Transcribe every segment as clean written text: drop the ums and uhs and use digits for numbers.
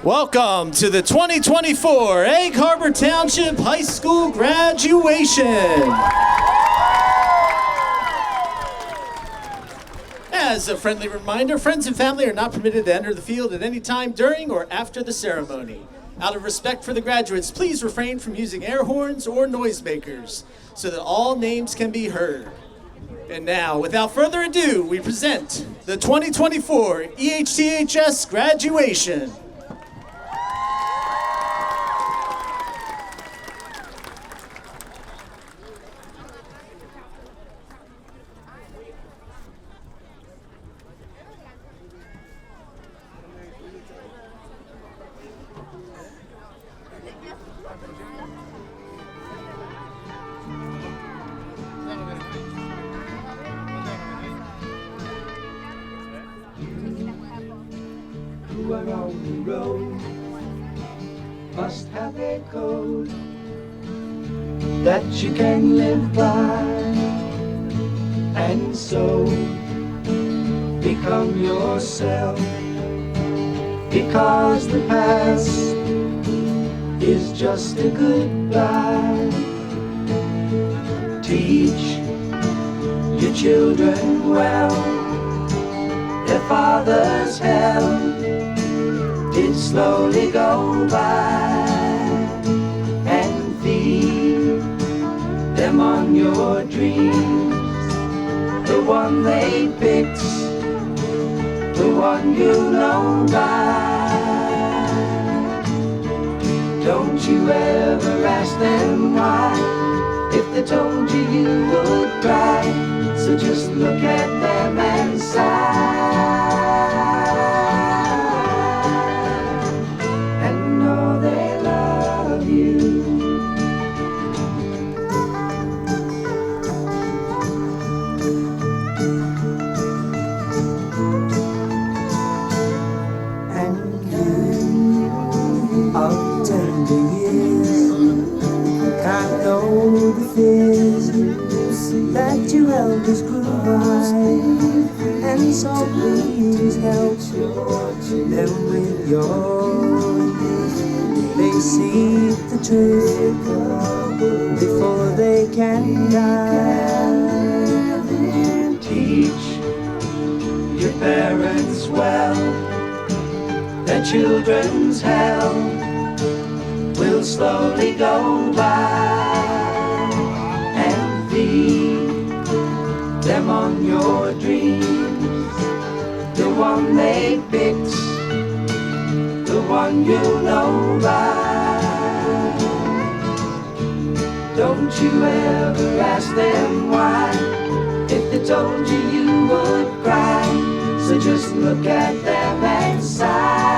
Welcome to the 2024 Egg Harbor Township High School graduation. As a friendly reminder, friends and family are not permitted to enter the field at any time during or after the ceremony. Out of respect for the graduates, please refrain from using air horns or noisemakers so that all names can be heard. And now, without further ado, we present the 2024 EHTHS Graduation. Who are on the road must have a code that you can live by, and so become yourself, because the past is just a goodbye. Teach your children well, their father's hell did slowly go by, and feed them on your dreams, the one they picked, the one you know by. Don't you ever ask them why, if they told you you would cry, so just look at them and sigh. That your elders grew by, and so please help them with yours. They see the truth before they can die. Teach your parents well, their children's hell will slowly go by. Them on your dreams, the one they picked, the one you know by. Don't you ever ask them why, if they told you you would cry, so just look at them and sigh.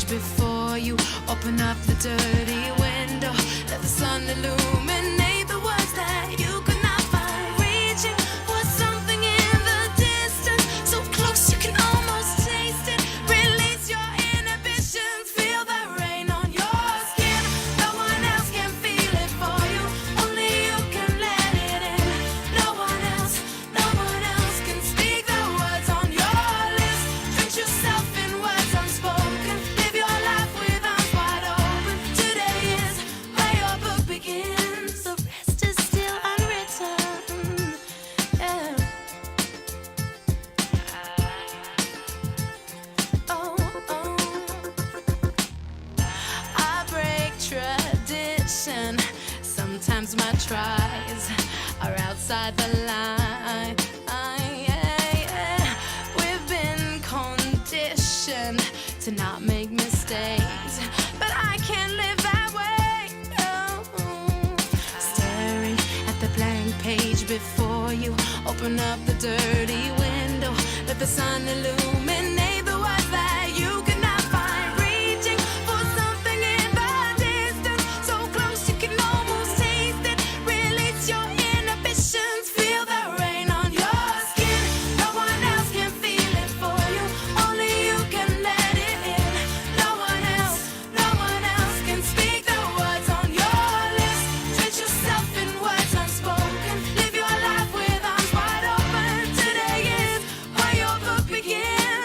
Before you open up the dirty window, let the sun illuminate the words that you could not find. Reaching for something in the distance, so close you can almost taste it. Release your inhibitions, feel the rain on your skin. No one else can feel it for you, only you can let it in. No one else can speak the words on your lips. Drench yourself in words unspoken. Live your life with arms wide open. Today is where your book begins. 'cause my tries are outside the line. We've been conditioned to not make mistakes, but I can't live that way. No. Staring at the blank page before you, open up the dirty window, let the sun illuminate the words that you could not find. Reaching for something in the distance, so close you can almost taste it. Release your inhibitions, feel the rain on your skin. No one else can feel it for you, only you can let it in. No one else can speak the words on your lips. Drench yourself in words unspoken, live your life with arms wide open. Today is where your book begins.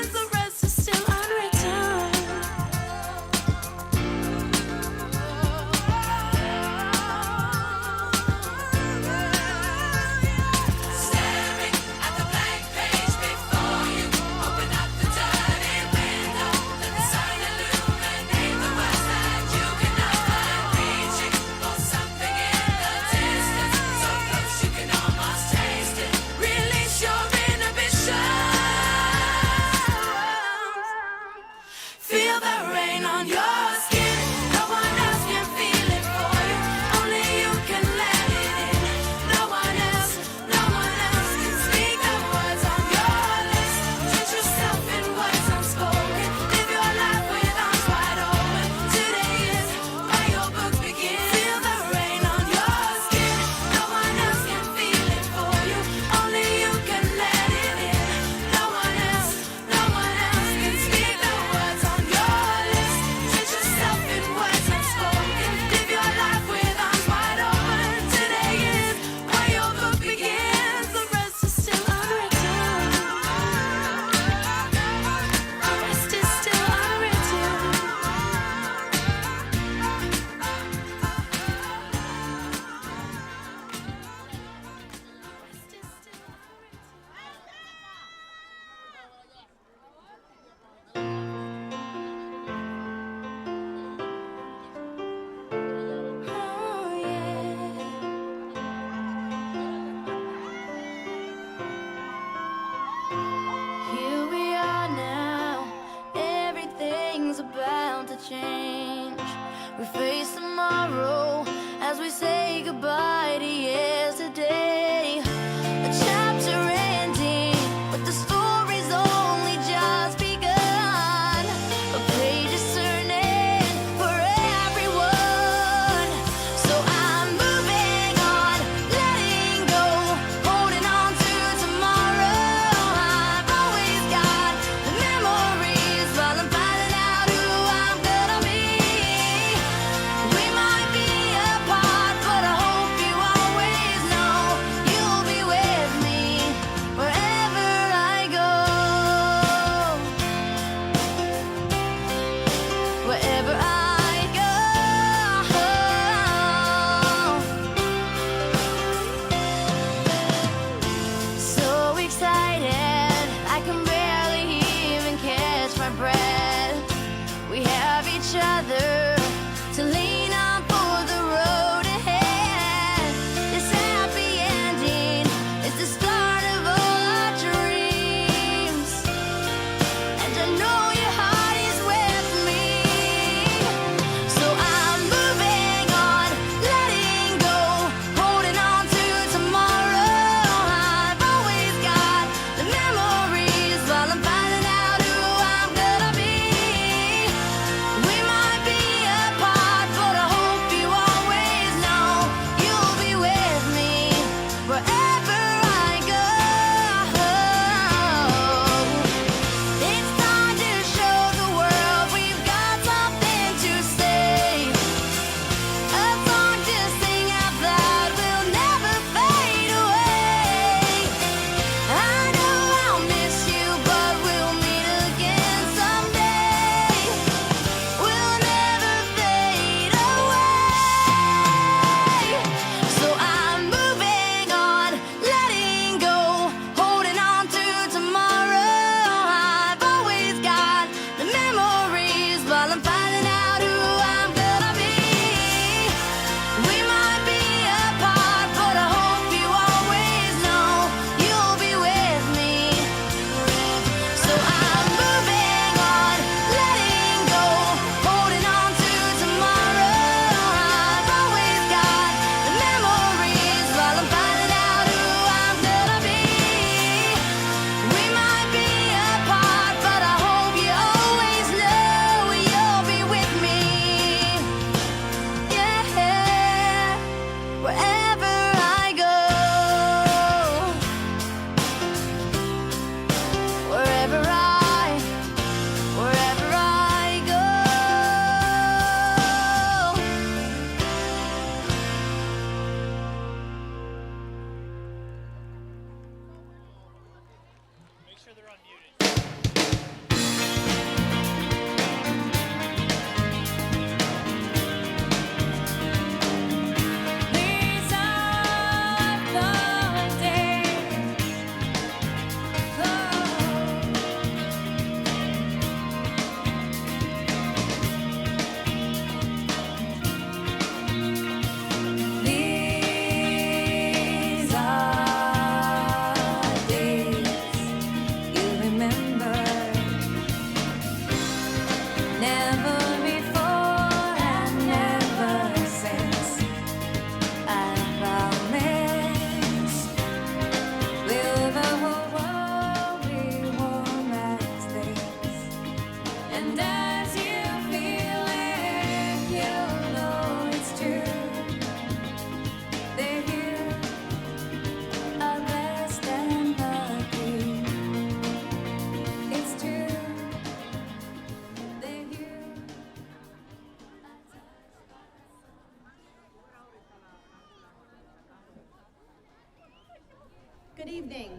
Good evening.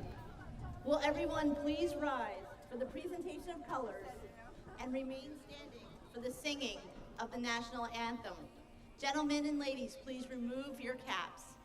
Will everyone please rise for the presentation of colors and remain standing for the singing of the national anthem. Gentlemen and ladies, please remove your caps.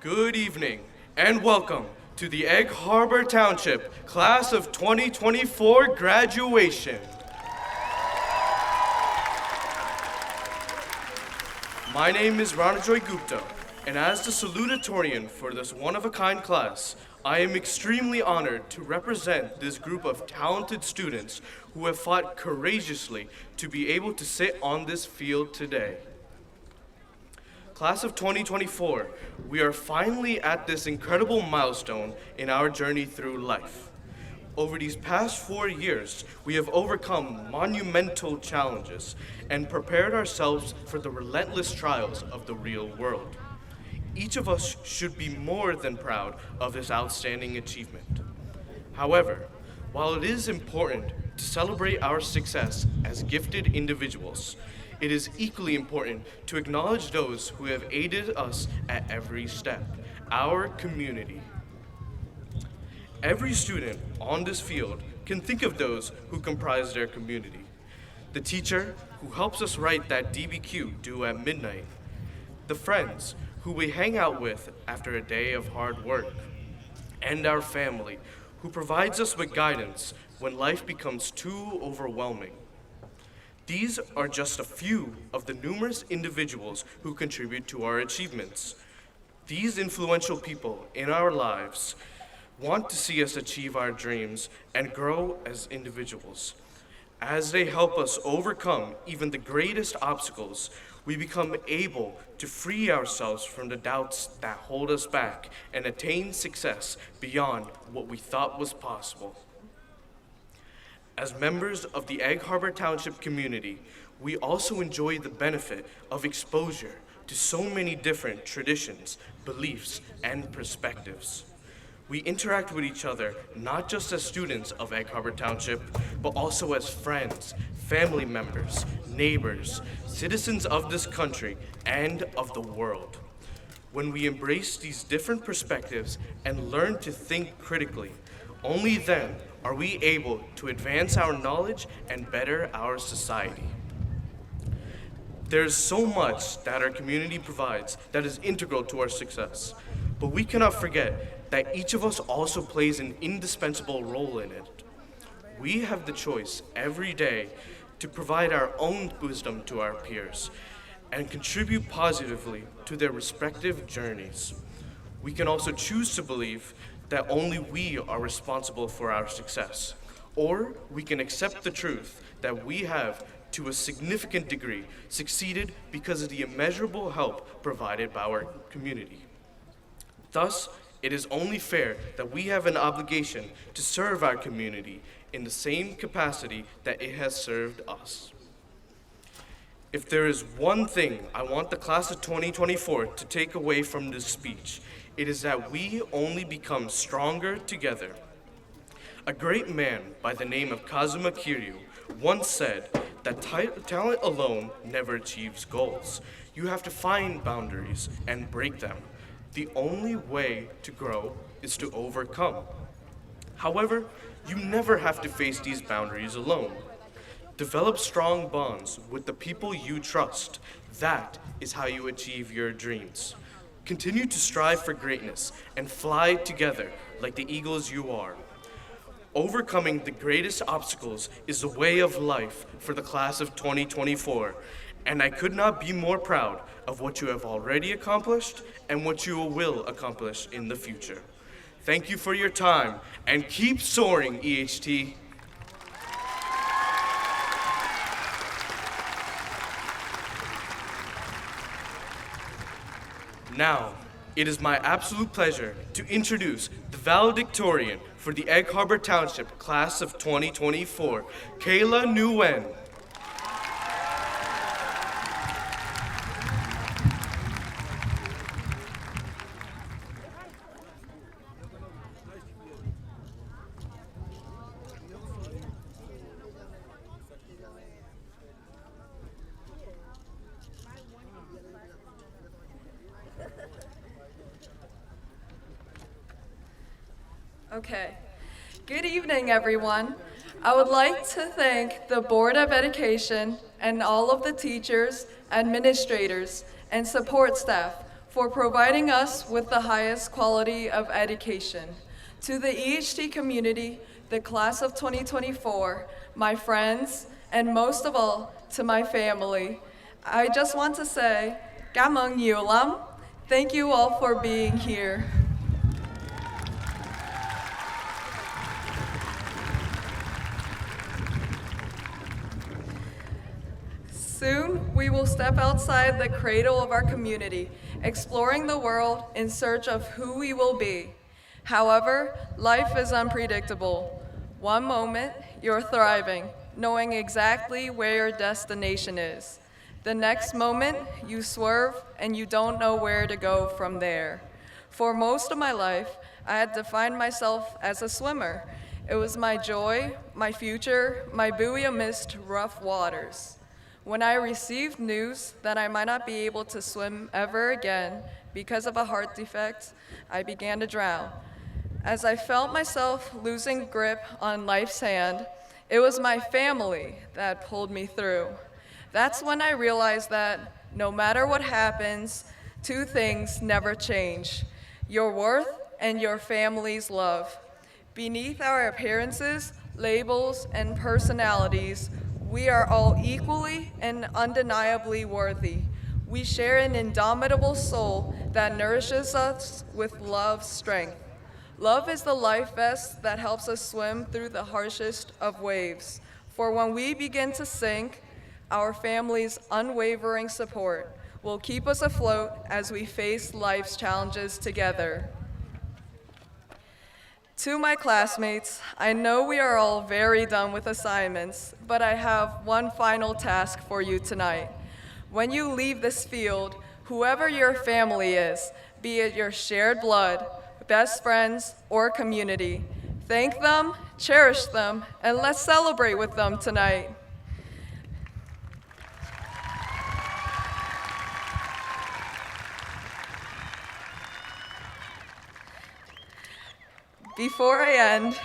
Good evening and welcome to the Egg Harbor Township Class of 2024 Graduation. My name is Ranajoy Gupta, and as the Salutatorian for this one-of-a-kind class, I am extremely honored to represent this group of talented students who have fought courageously to be able to sit on this field today. Class of 2024, we are finally at this incredible milestone in our journey through life. Over these past 4 years, we have overcome monumental challenges and prepared ourselves for the relentless trials of the real world. Each of us should be more than proud of this outstanding achievement. However, while it is important to celebrate our success as gifted individuals, it is equally important to acknowledge those who have aided us at every step, our community. Every student on this field can think of those who comprise their community. The teacher who helps us write that DBQ due at midnight. The friends who we hang out with after a day of hard work. And our family who provides us with guidance when life becomes too overwhelming. These are just a few of the numerous individuals who contribute to our achievements. These influential people in our lives want to see us achieve our dreams and grow as individuals. As they help us overcome even the greatest obstacles, we become able to free ourselves from the doubts that hold us back and attain success beyond what we thought was possible. As members of the Egg Harbor Township community, we also enjoy the benefit of exposure to so many different traditions, beliefs, and perspectives. We interact with each other not just as students of Egg Harbor Township, but also as friends, family members, neighbors, citizens of this country, and of the world. When we embrace these different perspectives and learn to think critically, only then are we able to advance our knowledge and better our society. There's so much that our community provides that is integral to our success, but we cannot forget that each of us also plays an indispensable role in it. We have the choice every day to provide our own wisdom to our peers and contribute positively to their respective journeys. We can also choose to believe that only we are responsible for our success, or we can accept the truth that we have, to a significant degree, succeeded because of the immeasurable help provided by our community. Thus, it is only fair that we have an obligation to serve our community in the same capacity that it has served us. If there is one thing I want the class of 2024 to take away from this speech, it is that we only become stronger together. A great man by the name of Kazuma Kiryu once said that talent alone never achieves goals. You have to find boundaries and break them. The only way to grow is to overcome. However, you never have to face these boundaries alone. Develop strong bonds with the people you trust. That is how you achieve your dreams. Continue to strive for greatness and fly together like the eagles you are. Overcoming the greatest obstacles is the way of life for the class of 2024, and I could not be more proud of what you have already accomplished and what you will accomplish in the future. Thank you for your time, and keep soaring, EHT. Now, it is my absolute pleasure to introduce the Valedictorian for the Egg Harbor Township Class of 2024, Kayla Nguyen. Okay. Good evening, everyone. I would like to thank the Board of Education and all of the teachers, administrators, and support staff for providing us with the highest quality of education. To the EHT community, the class of 2024, my friends, and most of all, to my family, I just want to say, cảm ơn nhiều lắm. Thank you all for being here. Soon, we will step outside the cradle of our community, exploring the world in search of who we will be. However, life is unpredictable. One moment, you're thriving, knowing exactly where your destination is. The next moment, you swerve and you don't know where to go from there. For most of my life, I had defined myself as a swimmer. It was my joy, my future, my buoy amidst rough waters. When I received news that I might not be able to swim ever again because of a heart defect, I began to drown. As I felt myself losing grip on life's hand, it was my family that pulled me through. That's when I realized that no matter what happens, two things never change: your worth and your family's love. Beneath our appearances, labels, and personalities, we are all equally and undeniably worthy. We share an indomitable soul that nourishes us with love's strength. Love is the life vest that helps us swim through the harshest of waves. For when we begin to sink, our family's unwavering support will keep us afloat as we face life's challenges together. To my classmates, I know we are all very done with assignments, but I have one final task for you tonight. When you leave this field, whoever your family is, be it your shared blood, best friends, or community, thank them, cherish them, and let's celebrate with them tonight. Before I end,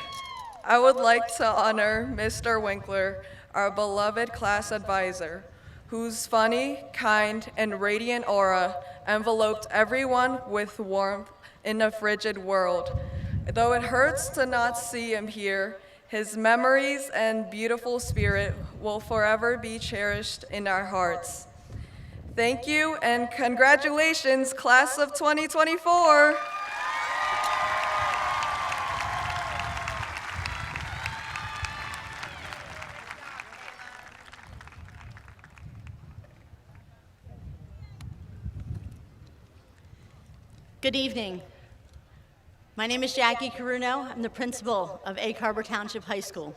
I would like to honor Mr. Winkler, our beloved class advisor, whose funny, kind, and radiant aura enveloped everyone with warmth in a frigid world. Though it hurts to not see him here, his memories and beautiful spirit will forever be cherished in our hearts. Thank you, and congratulations, class of 2024. Good evening. My name is Jackie Caruno. I'm the principal of Egg Harbor Township High School.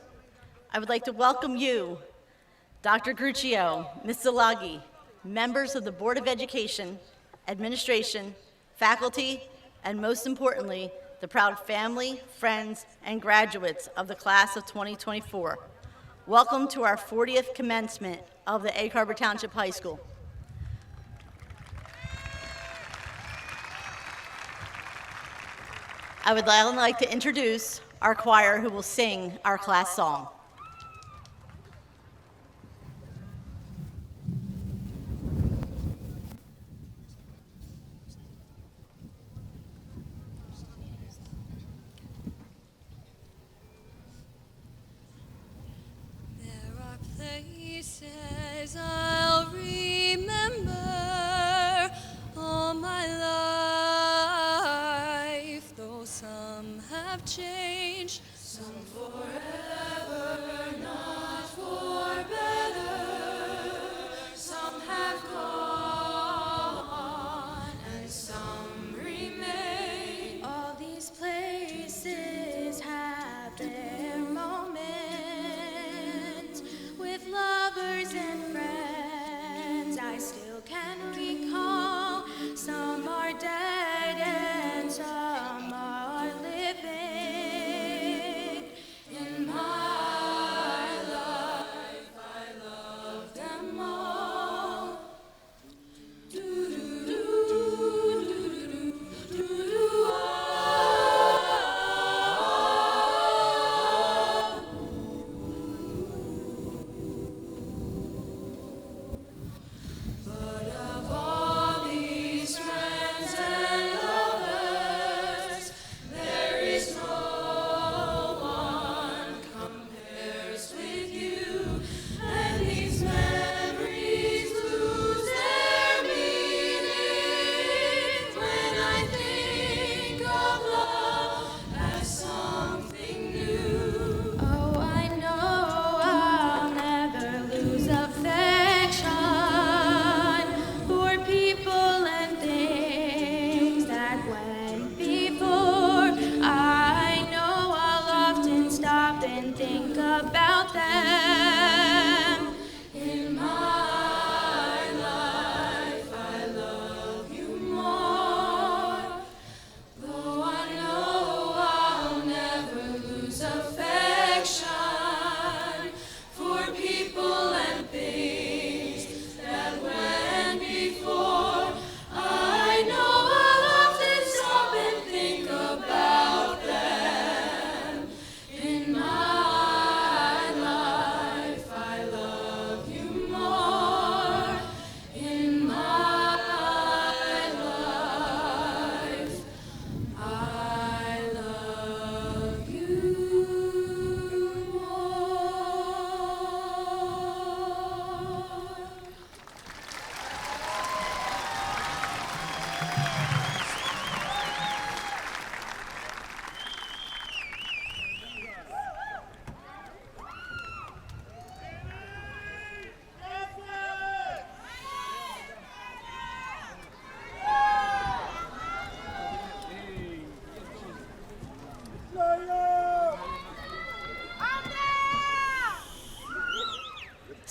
I would like to welcome you, Dr. Gruccio, Ms. Zalagi, members of the Board of Education, administration, faculty, and most importantly, the proud family, friends, and graduates of the class of 2024. Welcome to our 40th commencement of the Egg Harbor Township High School. I would now like to introduce our choir who will sing our class song. There are places I'll remember all my life, though some have changed, some forever, not for better. Some have gone and some remain. All these places have their moments with lovers and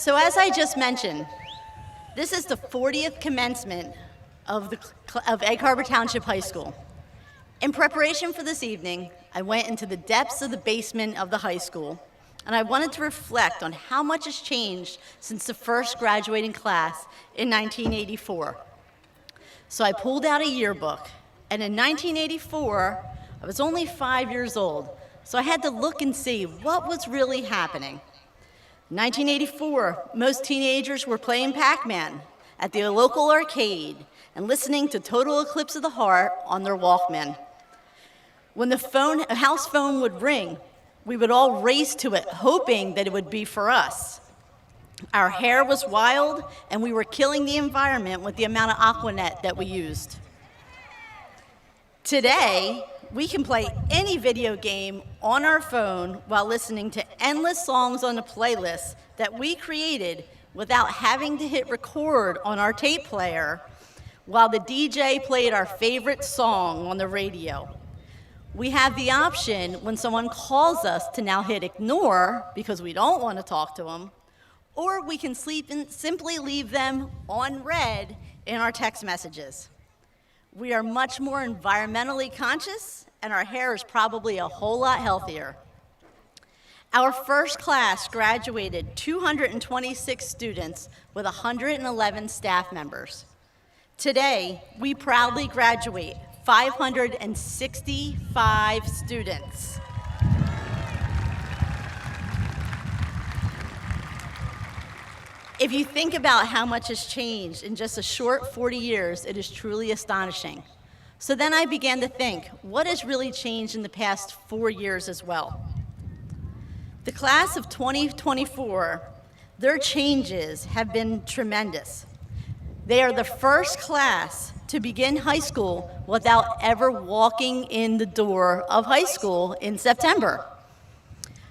So as I just mentioned, this is the 40th commencement of Egg Harbor Township High School. In preparation for this evening, I went into the depths of the basement of the high school, and I wanted to reflect on how much has changed since the first graduating class in 1984. So I pulled out a yearbook, and in 1984, I was only 5 years old, so I had to look and see what was really happening. In 1984, most teenagers were playing Pac-Man at the local arcade and listening to Total Eclipse of the Heart on their Walkman. When the house phone would ring, we would all race to it, hoping that it would be for us. Our hair was wild, and we were killing the environment with the amount of Aquanet that we used. Today, we can play any video game on our phone while listening to endless songs on a playlist that we created without having to hit record on our tape player while the DJ played our favorite song on the radio. We have the option when someone calls us to now hit ignore because we don't want to talk to them, or we can simply leave them on red in our text messages. We are much more environmentally conscious, and our hair is probably a whole lot healthier. Our first class graduated 226 students with 111 staff members. Today, we proudly graduate 565 students. If you think about how much has changed in just a short 40 years, it is truly astonishing. So then I began to think, what has really changed in the past 4 years as well? The class of 2024, their changes have been tremendous. They are the first class to begin high school without ever walking in the door of high school in September.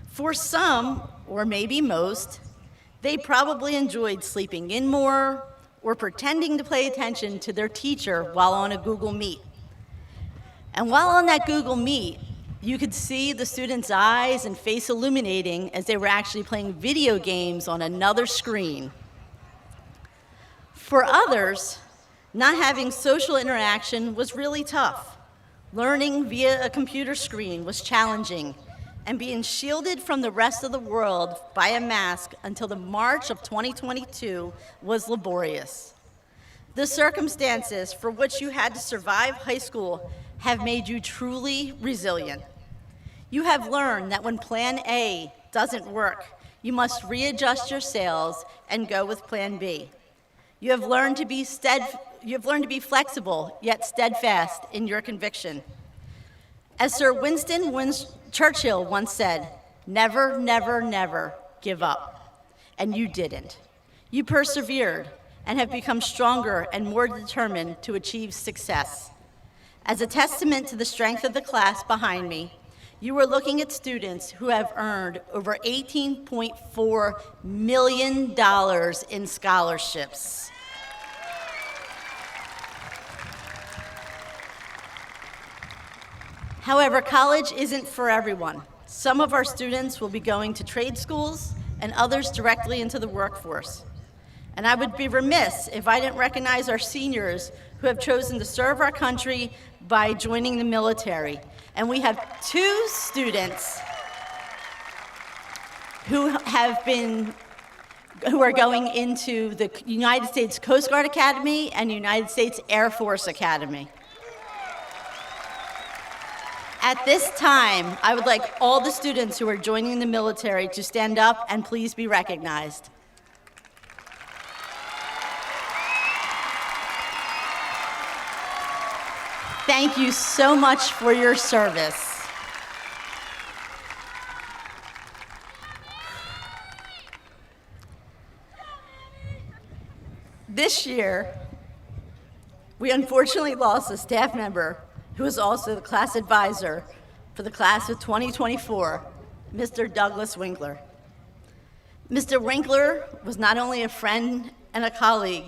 For some, or maybe most, they probably enjoyed sleeping in more or pretending to pay attention to their teacher while on a Google Meet. And while on that Google Meet, you could see the students' eyes and face illuminating as they were actually playing video games on another screen. For others, not having social interaction was really tough. Learning via a computer screen was challenging, and being shielded from the rest of the world by a mask until the March of 2022 was laborious. The circumstances for which you had to survive high school have made you truly resilient. You have learned that when Plan A doesn't work, you must readjust your sails and go with Plan B. You have learned to be flexible, yet steadfast in your conviction. As Sir Winston Churchill once said, never, never, never give up. And you didn't. You persevered and have become stronger and more determined to achieve success. As a testament to the strength of the class behind me, you are looking at students who have earned over $18.4 million in scholarships. However, college isn't for everyone. Some of our students will be going to trade schools and others directly into the workforce. And I would be remiss if I didn't recognize our seniors who have chosen to serve our country by joining the military. And we have 2 students who are going into the United States Coast Guard Academy and United States Air Force Academy. At this time, I would like all the students who are joining the military to stand up and please be recognized. Thank you so much for your service. This year, we unfortunately lost a staff member who is also the class advisor for the class of 2024, Mr. Douglas Winkler. Mr. Winkler was not only a friend and a colleague,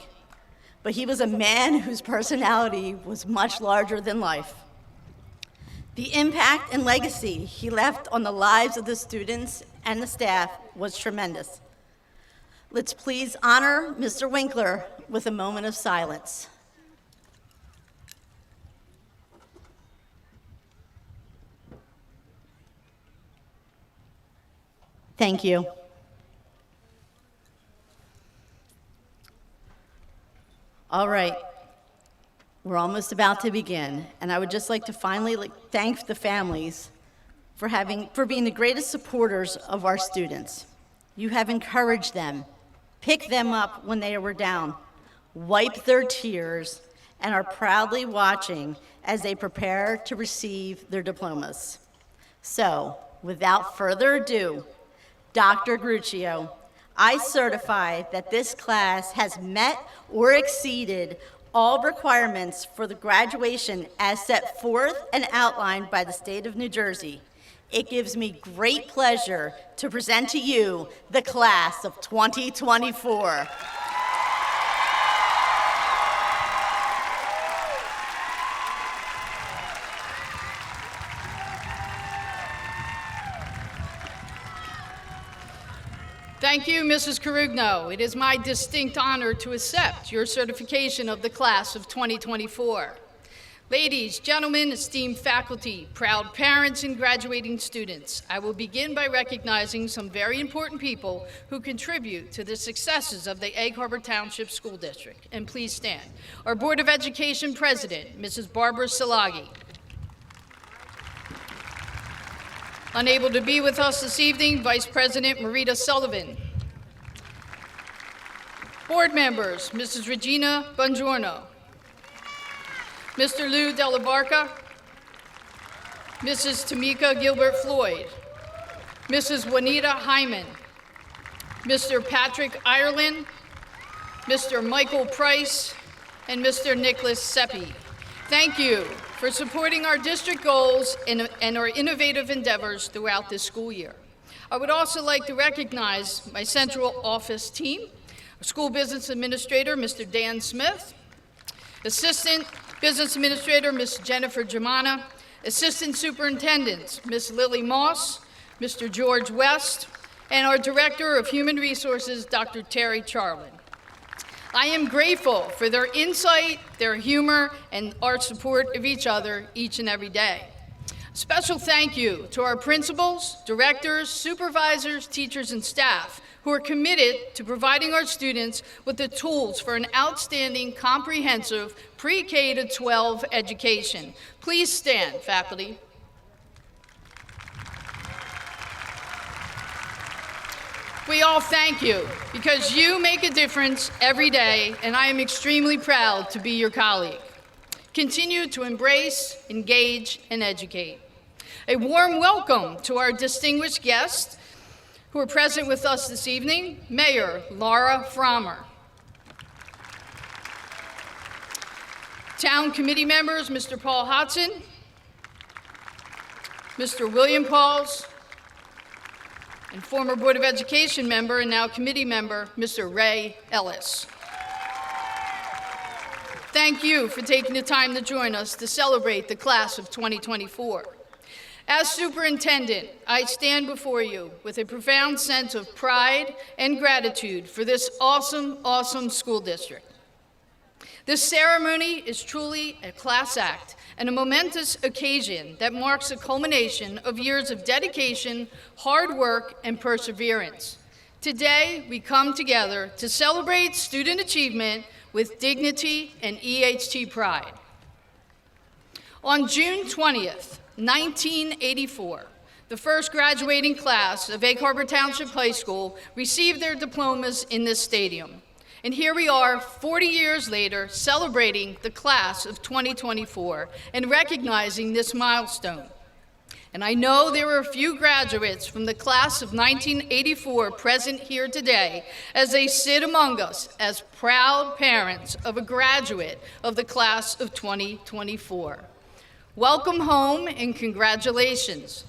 but he was a man whose personality was much larger than life. The impact and legacy he left on the lives of the students and the staff was tremendous. Let's please honor Mr. Winkler with a moment of silence. Thank you. All right, we're almost about to begin, and I would just like to finally thank the families for being the greatest supporters of our students. You have encouraged them, picked them up when they were down, wiped their tears, and are proudly watching as they prepare to receive their diplomas. So, without further ado, Dr. Gruccio, I certify that this class has met or exceeded all requirements for the graduation as set forth and outlined by the state of New Jersey. It gives me great pleasure to present to you the class of 2024. Thank you, Mrs. Carugno. It is my distinct honor to accept your certification of the class of 2024. Ladies, gentlemen, esteemed faculty, proud parents, and graduating students, I will begin by recognizing some very important people who contribute to the successes of the Egg Harbor Township School District. And please stand. Our Board of Education President, Mrs. Barbara Salagi. Unable to be with us this evening, Vice President Marita Sullivan. Board members, Mrs. Regina Bongiorno, Mr. Lou Della Barca, Mrs. Tamika Gilbert Floyd, Mrs. Juanita Hyman, Mr. Patrick Ireland, Mr. Michael Price, and Mr. Nicholas Seppi. Thank you for supporting our district goals and our innovative endeavors throughout this school year. I would also like to recognize my central office team, our school business administrator, Mr. Dan Smith, assistant business administrator, Ms. Jennifer Germana, assistant superintendents, Ms. Lily Moss, Mr. George West, and our director of human resources, Dr. Terry Charlin. I am grateful for their insight, their humor, and our support of each other each and every day. Special thank you to our principals, directors, supervisors, teachers, and staff who are committed to providing our students with the tools for an outstanding, comprehensive pre-K to 12 education. Please stand, faculty. We all thank you because you make a difference every day, and I am extremely proud to be your colleague. Continue to embrace, engage, and educate. A warm welcome to our distinguished guests who are present with us this evening, Mayor Laura Frommer. Town committee members, Mr. Paul Hodson, Mr. William Pauls, and former Board of Education member and now committee member, Mr. Ray Ellis. Thank you for taking the time to join us to celebrate the class of 2024. As superintendent, I stand before you with a profound sense of pride and gratitude for this awesome, awesome school district. This ceremony is truly a class act and a momentous occasion that marks a culmination of years of dedication, hard work, and perseverance. Today, we come together to celebrate student achievement with dignity and EHT pride. On June 20th, 1984, the first graduating class of Egg Harbor Township High School received their diplomas in this stadium. And here we are, 40 years later, celebrating the class of 2024 and recognizing this milestone. And I know there were a few graduates from the class of 1984 present here today as they sit among us as proud parents of a graduate of the class of 2024. Welcome home and congratulations.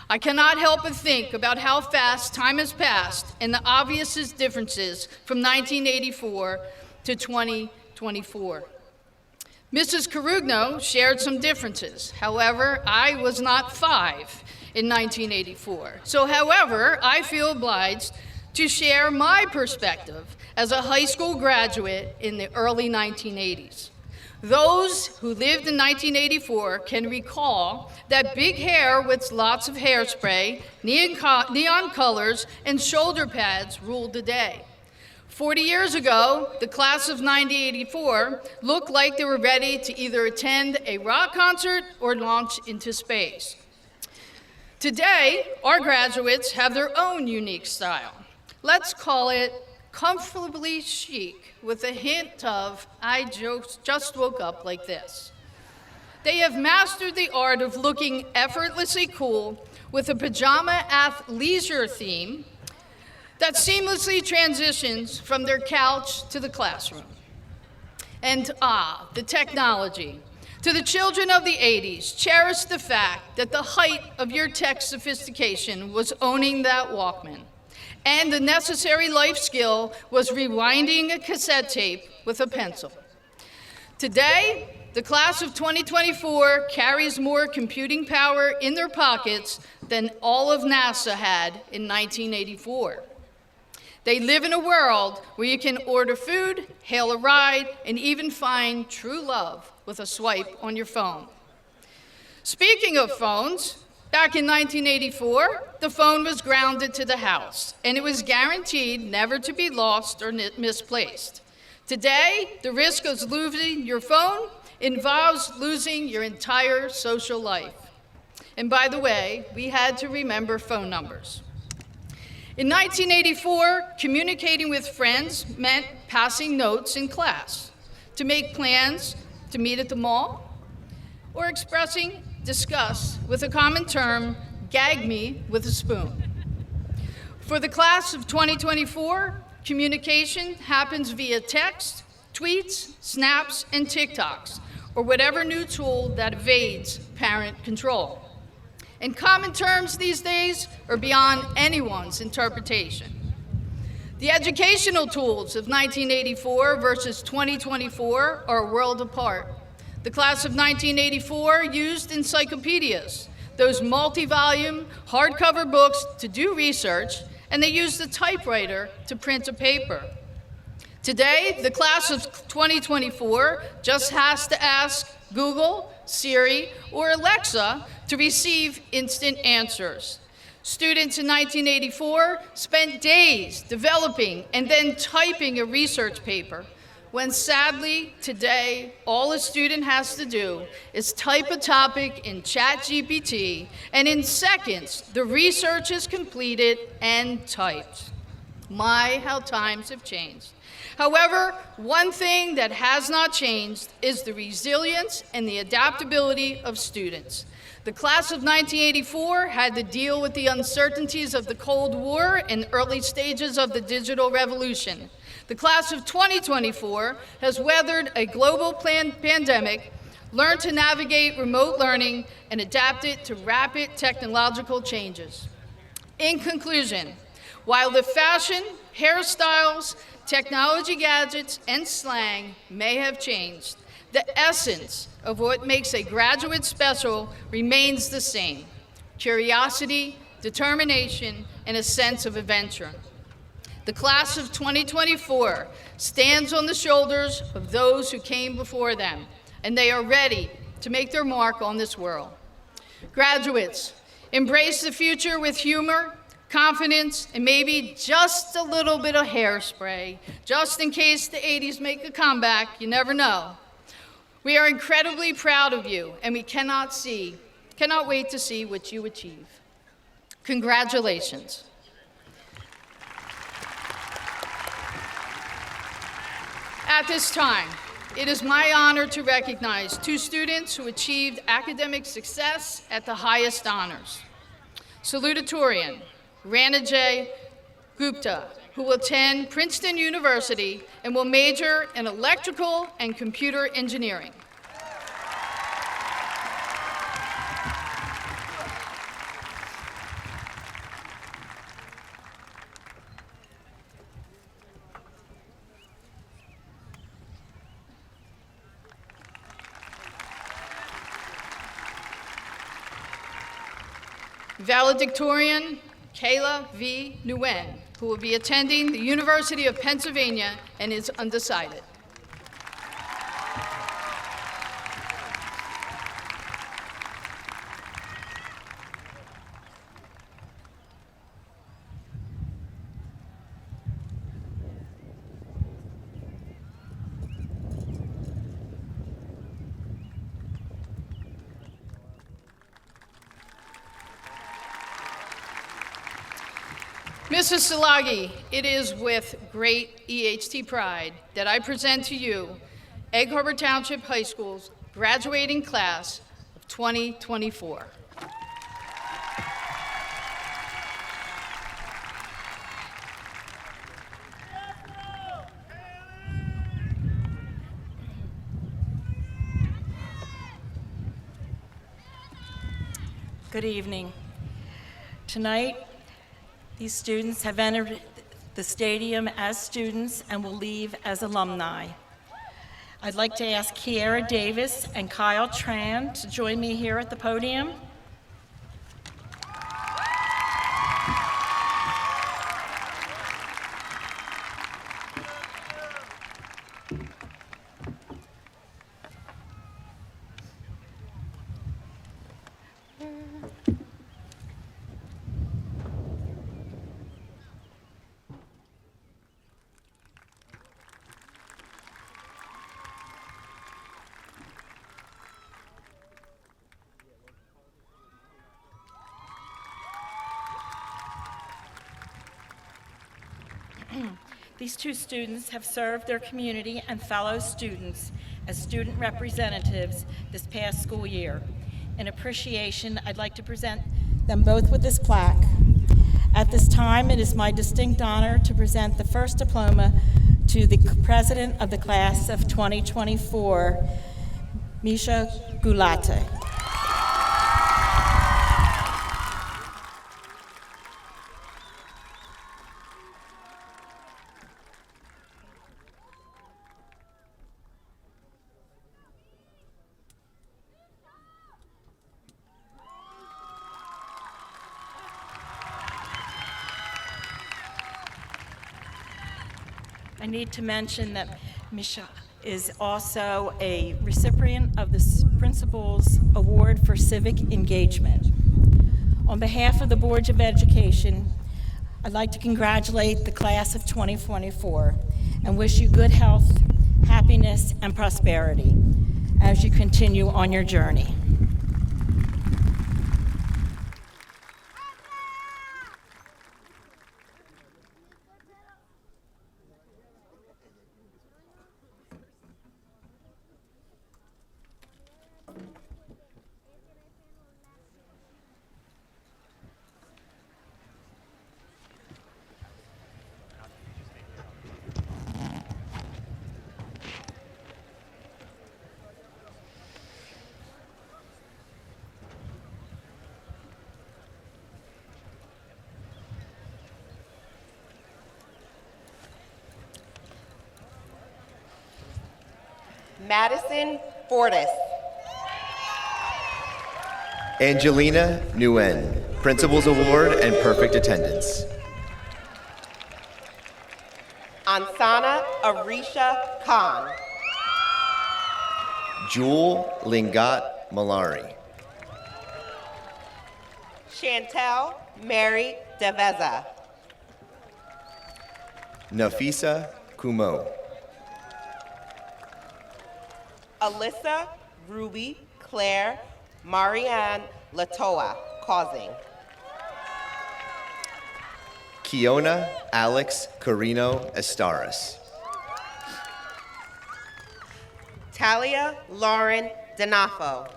I cannot help but think about how fast time has passed and the obvious differences from 1984 to 2024. Mrs. Carugno shared some differences. However, I was not 5 in 1984. So, however, I feel obliged to share my perspective as a high school graduate in the early 1980s. Those who lived in 1984 can recall that big hair with lots of hairspray, neon colors, and shoulder pads ruled the day. 40 years ago, the class of 1984 looked like they were ready to either attend a rock concert or launch into space. Today, our graduates have their own unique style. Let's call it comfortably chic with a hint of, I just woke up like this. They have mastered the art of looking effortlessly cool with a pajama athleisure theme that seamlessly transitions from their couch to the classroom. And the technology. To the children of the 80s, cherish the fact that the height of your tech sophistication was owning that Walkman. And the necessary life skill was rewinding a cassette tape with a pencil. Today, the class of 2024 carries more computing power in their pockets than all of NASA had in 1984. They live in a world where you can order food, hail a ride, and even find true love with a swipe on your phone. Speaking of phones, back in 1984, the phone was grounded to the house, and it was guaranteed never to be lost or misplaced. Today, the risk of losing your phone involves losing your entire social life. And by the way, we had to remember phone numbers. In 1984, communicating with friends meant passing notes in class, to make plans to meet at the mall, or expressing disgust with a common term, gag me with a spoon. For the class of 2024, communication happens via text, tweets, snaps, and TikToks, or whatever new tool that evades parent control. And common terms these days are beyond anyone's interpretation. The educational tools of 1984 versus 2024 are a world apart. The class of 1984 used encyclopedias, those multi-volume, hardcover books to do research, and they used a typewriter to print a paper. Today, the class of 2024 just has to ask Google, Siri, or Alexa to receive instant answers. Students in 1984 spent days developing and then typing a research paper, when sadly, today, all a student has to do is type a topic in ChatGPT, and in seconds, the research is completed and typed. My, how times have changed. However, one thing that has not changed is the resilience and the adaptability of students. The class of 1984 had to deal with the uncertainties of the Cold War and early stages of the digital revolution. The class of 2024 has weathered a global pandemic, learned to navigate remote learning, and adapted to rapid technological changes. In conclusion, while the fashion, hairstyles, technology gadgets, and slang may have changed, the essence of what makes a graduate special remains the same: curiosity, determination, and a sense of adventure. The class of 2024 stands on the shoulders of those who came before them, and they are ready to make their mark on this world. Graduates, embrace the future with humor, confidence, and maybe just a little bit of hairspray, just in case the 80s make a comeback. You never know. We are incredibly proud of you, and we cannot wait to see what you achieve. Congratulations. At this time, it is my honor to recognize two students who achieved academic success at the highest honors. Salutatorian, Ranajay Gupta, who will attend Princeton University and will major in electrical and computer engineering. Valedictorian, Kayla V. Nguyen, who will be attending the University of Pennsylvania and is undecided. Mrs. Salagi, it is with great EHT pride that I present to you Egg Harbor Township High School's graduating class of 2024. Good evening. Tonight, these students have entered the stadium as students and will leave as alumni. I'd like to ask Kiara Davis and Kyle Tran to join me here at the podium. These two students have served their community and fellow students as student representatives this past school year. In appreciation, I'd like to present them both with this plaque. At this time, it is my distinct honor to present the first diploma to the president of the class of 2024, Misha Gulate. I need to mention that Misha is also a recipient of the Principal's Award for Civic Engagement. On behalf of the Board of Education, I'd like to congratulate the class of 2024 and wish you good health, happiness, and prosperity as you continue on your journey. Madison Fortis. Angelina Nguyen, Principal's Award and Perfect Attendance. Ansana Arisha Khan. Jewel Lingat Malari. Chantel Mary Deveza. Nafisa Kumo. Alyssa Ruby Claire Marianne Latoa Causing. Kiona Alex Carino Estaras. Talia Lauren Denafo.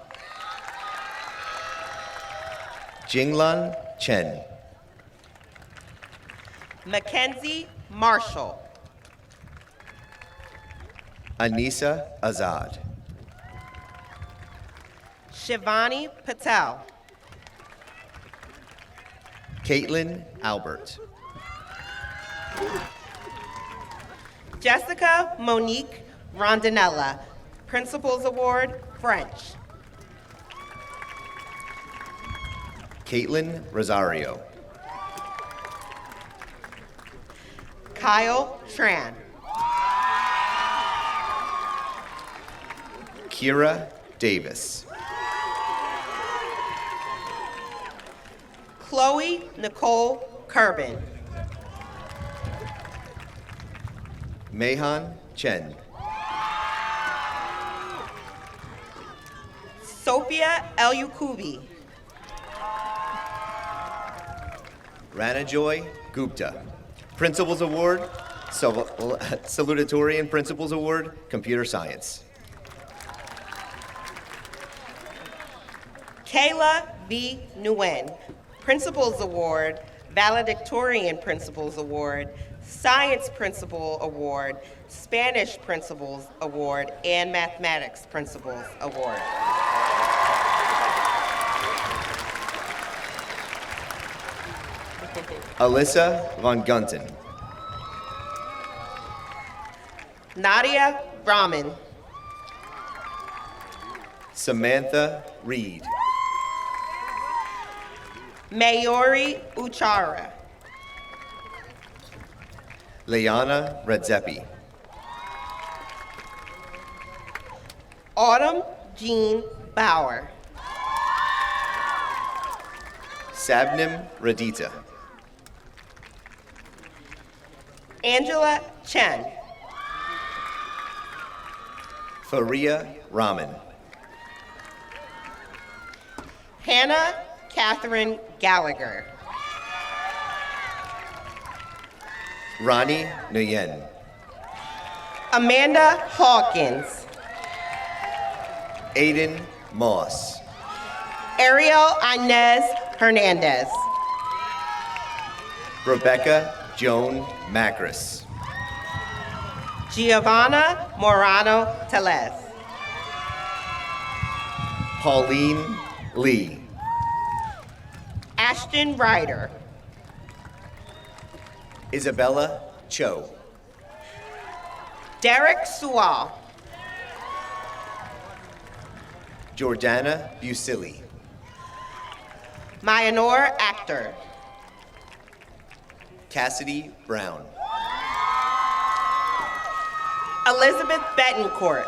Jinglan Chen. Mackenzie Marshall. Anisa Azad. Shivani Patel. Caitlin Albert. Jessica Monique Rondinella, Principal's Award, French. Caitlin Rosario. Kyle Tran. Kira Davis. Chloe Nicole Kerbin. Mehan Chen. SophiaElyukubi. Ranajoy Gupta. Principals Award, Salutatorian Principals Award, Computer Science. Kayla V. Nguyen. Principals Award, Valedictorian Principals Award, Science Principal Award, Spanish Principals Award, and Mathematics Principals Award. Alyssa Von Gunten. Nadia Brahman. Samantha Reed. Mayuri Uchara. Leana Redzepi. Autumn Jean Bauer. Sabnim Radita. Angela Chen. Faria Rahman. Hannah Catherine Gallagher. Ronnie Nguyen. Amanda Hawkins. Aiden Moss. Ariel Inez Hernandez. Rebecca Joan Macris. Giovanna Morano Teles. Pauline Lee. Ashton Ryder. Isabella Cho. Derek Sewell. Jordana Busili. Mayanor Actor. Cassidy Brown. Elizabeth Betancourt.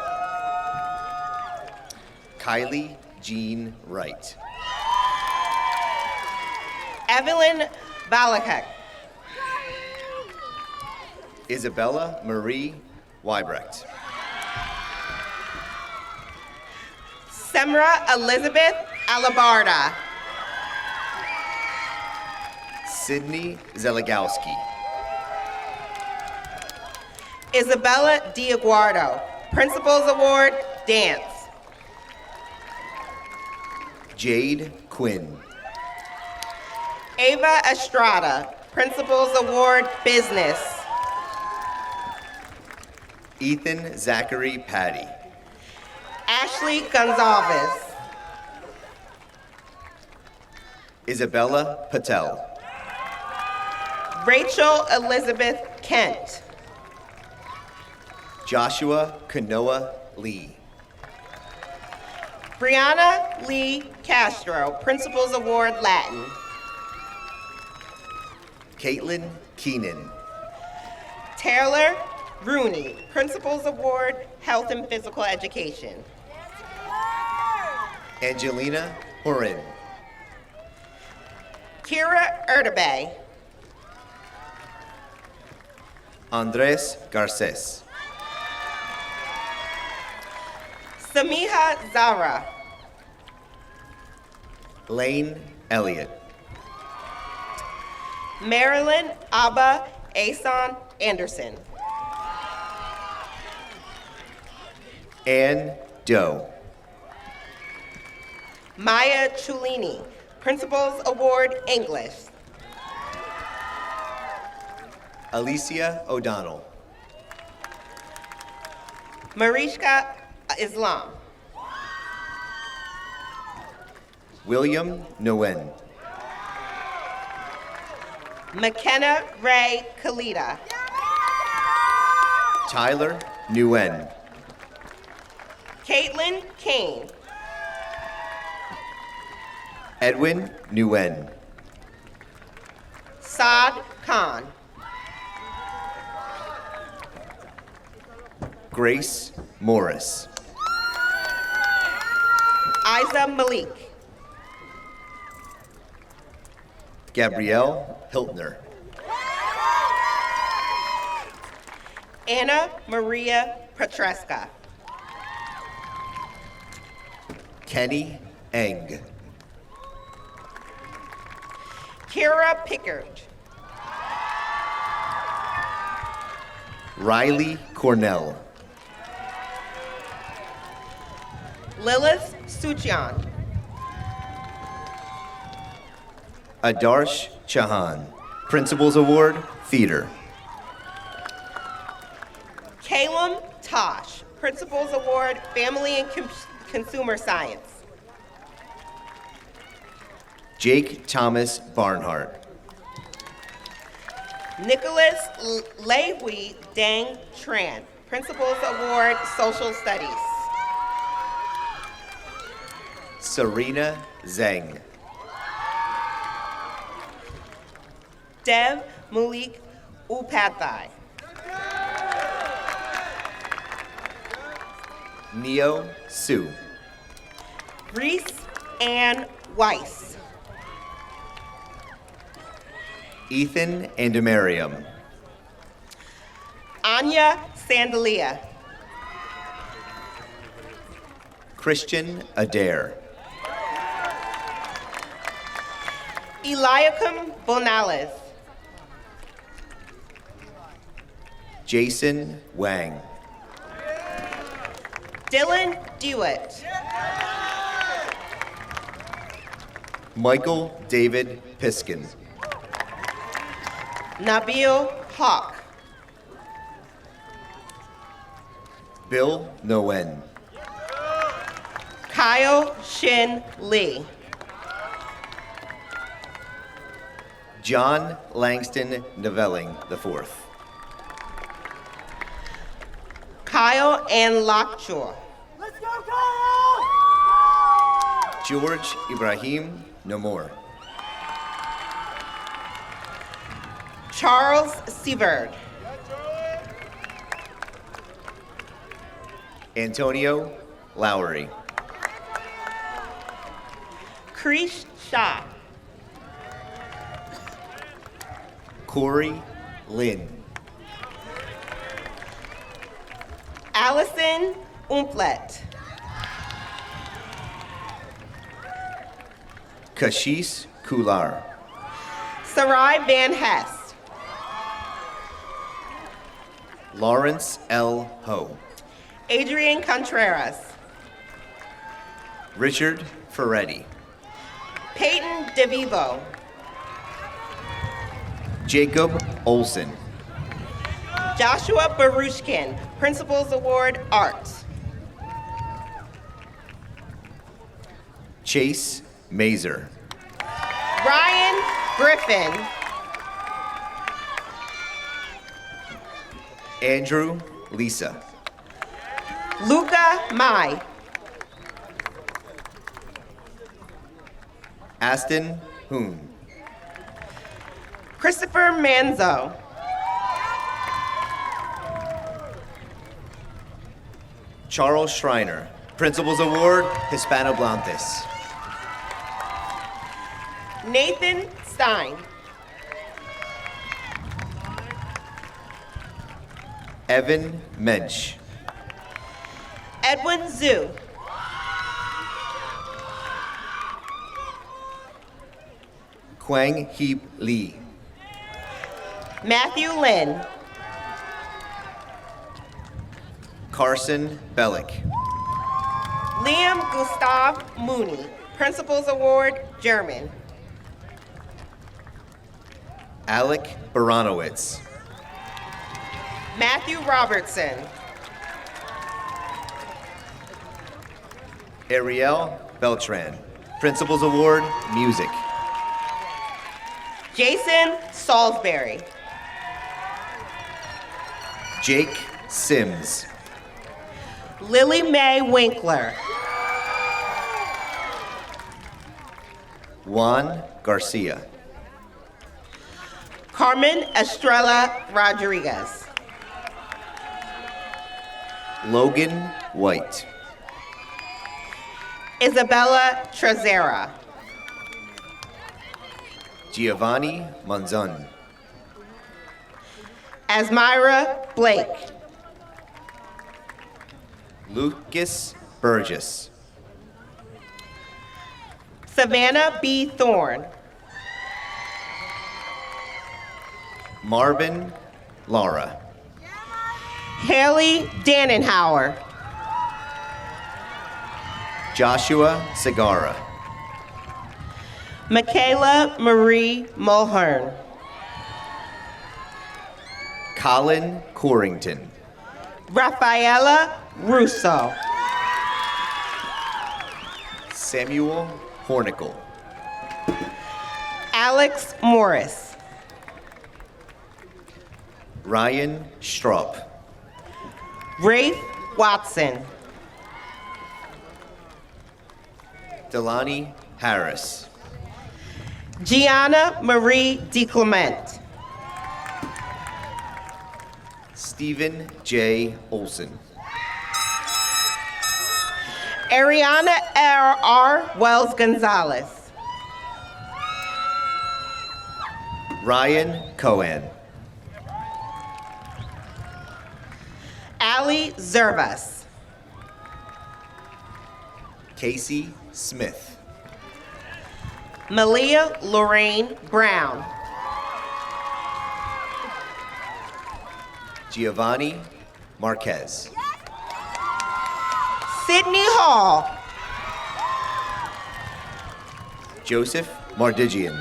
Kylie Jean Wright. Evelyn Balakek. Isabella Marie Weibrecht. Semra Elizabeth Alabarda. Sydney Zeligowski. Isabella Diaguardo. Principals Award, Dance. Jade Quinn. Ava Estrada. Principals Award, Business. Ethan Zachary Patty. Ashley Gonzalez. Isabella Patel. Rachel Elizabeth Kent. Joshua Kanoa Lee. Brianna Lee Castro, Principals Award, Latin. Caitlin Keenan. Taylor Rooney, Principals Award, Health and Physical Education. Angelina Horin. Kira Ertebay. Andres Garces. Samiha Zara. Lane Elliott. Marilyn Abba Asan Anderson. Ann Doe. Maya Chulini, Principals Award, English. Alicia O'Donnell. Marishka Islam. William Nguyen. McKenna Ray Kalita. Tyler Nguyen. Caitlin Kane. Edwin Nguyen. Saad Khan. Grace Morris. Isa Malik. Gabrielle Hiltner. Anna Maria Petreska. Kenny Eng. Kira Pickard. Riley Cornell. Lilith Suchian. Adarsh Chahan. Principals Award, Theater. Calum Tosh. Principals Award, Family and Consumer Science. Jake Thomas Barnhart. Nicholas Lehui Dang Tran. Principals Award, Social Studies. Serena Zhang. Dev Malik Upadhyay. Neo Su. Reese Ann Weiss. Ethan Andemariam. Anya Sandalia. Christian Adair. Eliakim Bonales. Jason Wang. Dylan Dewitt. Michael David Piskin. Nabil Hawk. Bill Nguyen. Kyle Shin Lee. John Langston Nevelling IV. Kyle Ann Lockjaw. George Ibrahim Nomor. Charles Seaverd. Antonio Lowry. Krish Shah. Corey Lynn. Allison Umplet. Kashis Kular. Sarai Van Hest. Lawrence L. Ho. Adrian Contreras. Richard Ferretti. Peyton DeVivo. Jacob Olson. Joshua Baruchkin, Principals Award, Art. Chase Mazer. Ryan Griffin. Andrew Lisa. Luca Mai. Aston Hoon. Christopher Manzo. Charles Schreiner. Principals Award, Hispanohablantes. Nathan Stein. Evan Mensch. Edwin Zhu. Quang Heep Lee. Matthew Lin. Carson Bellick. Liam Gustav Mooney, Principals Award, German. Alec Baranowitz. Matthew Robertson. Ariel Beltran. Principals Award, Music. Jason Salisbury. Jake Sims. Lily Mae Winkler. Juan Garcia. Carmen Estrella Rodriguez. Logan White. Isabella Trezera. Giovanni Monzon. Asmira Blake. Lucas Burgess. Savannah B. Thorne. Marvin Laura. Haley Dannenhauer. Joshua Segara. Michaela Marie Mulhern. Colin Corrington. Rafaela Russo. Samuel Hornicle. Alex Morris. Ryan Straup. Rafe Watson. Delani Harris. Gianna Marie DeClement. Stephen J. Olson. Ariana R. Wells Gonzalez. Ryan Cohen. Ali Zervas. Casey Smith. Malia Lorraine Brown. Giovanni Marquez. Sydney Hall. Joseph Mardigian.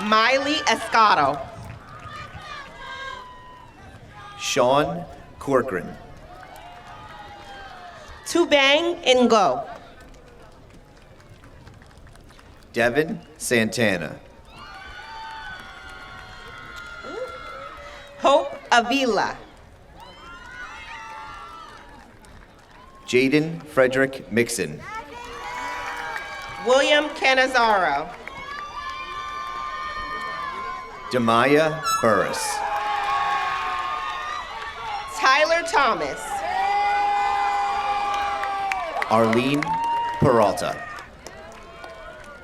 Miley Escato. Sean Corcoran. Tubang Ngo. Devin Santana. Hope Avila. Jaden Frederick Mixon. William Canizaro. Demaya Burris. Tyler Thomas. Arlene Peralta.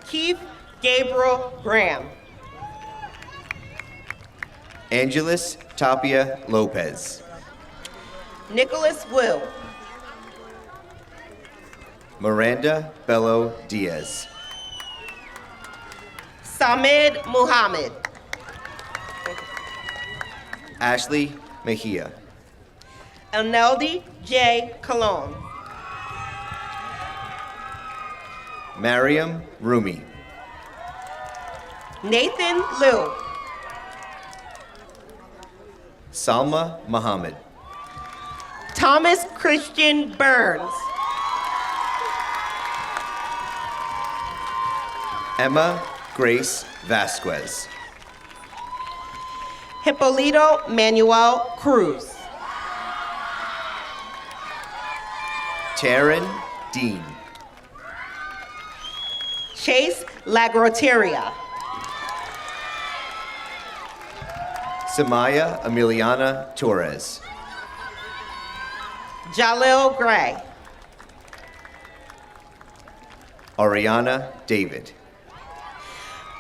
Keith Gabriel Graham. Angeles Tapia Lopez. Nicholas Wu. Miranda Bello Diaz. Samid Muhammad. Ashley Mejia. Elneldi J. Colon. Mariam Rumi. Nathan Liu. Salma Muhammad. Thomas Christian Burns. Emma Grace Vasquez. Hippolito Manuel Cruz. Taryn Dean. Chase Lagroteria. Samaya Emiliana Torres. Jalil Gray. Ariana David.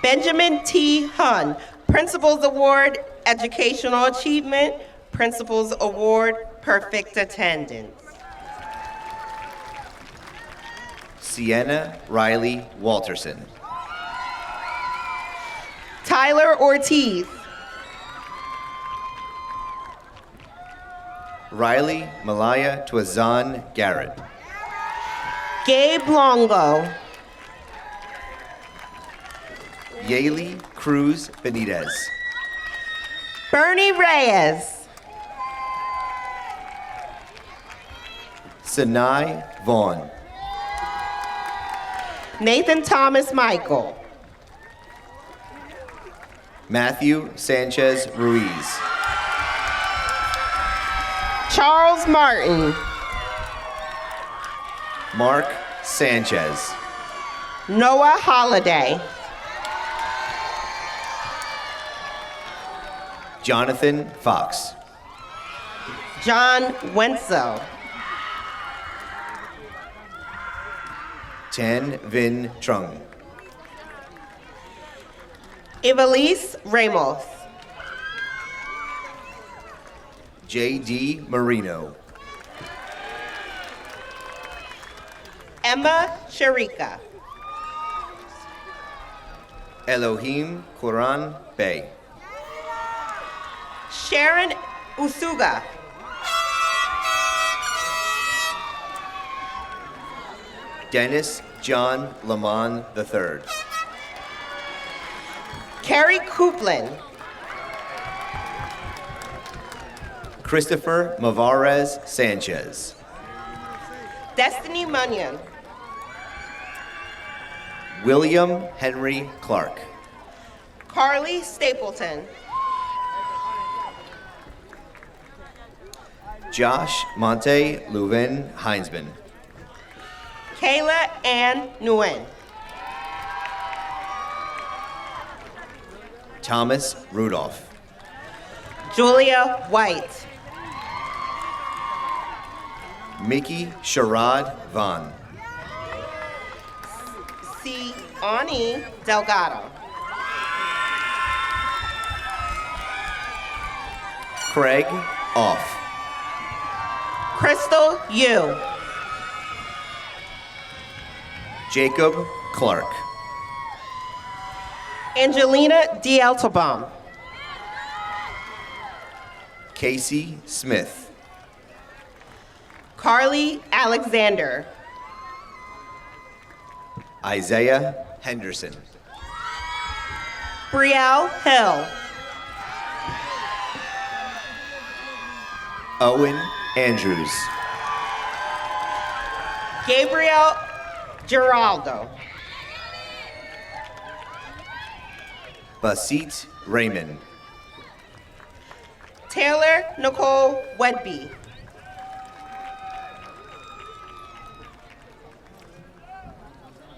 Benjamin T. Hun, Principals Award, Educational Achievement, Principals Award, Perfect Attendance. Sienna Riley Walterson. Tyler Ortiz. Riley Malaya Twazan Garrett. Gabe Longo. Yaley Cruz Benitez. Bernie Reyes. Sinai Vaughn. Nathan Thomas Michael. Matthew Sanchez Ruiz. Charles Martin. Mark Sanchez. Noah Holiday. Jonathan Fox. John Wenzel. Tan Vin Trung. Evelise Ramos. J.D. Marino. Emma Sharika. Elohim Quran Bey. Sharon Usuga. Dennis John Lamont III. Carrie Coupland. Christopher Mavarez Sanchez. Destiny Munyon. William Henry Clark. Carly Stapleton. Josh Monte Leuven Heinsman. Kayla Ann Nguyen. Thomas Rudolph. Julia White. Mickey Sherrod Vaughn. Ani Delgado. Craig Off. Crystal Yu. Jacob Clark. Angelina D'Altabaum. Casey Smith. Carly Alexander. Isaiah Henderson. Brielle Hill. Owen Andrews. Gabriel Giraldo. Basit Raymond. Taylor Nicole Wedby.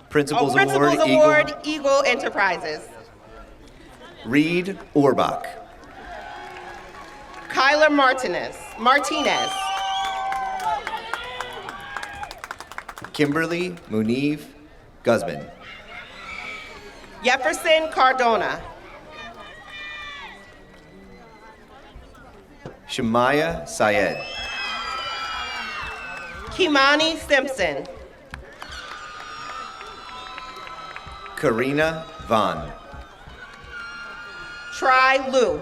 Principals Principals Award, Award Eagle Enterprises. Reed Orbach. Kyler Martinez. Kimberly Muniv Guzman. Jefferson Cardona. Shemaya Syed. Kimani Simpson. Karina Vaughn. Tri Lu.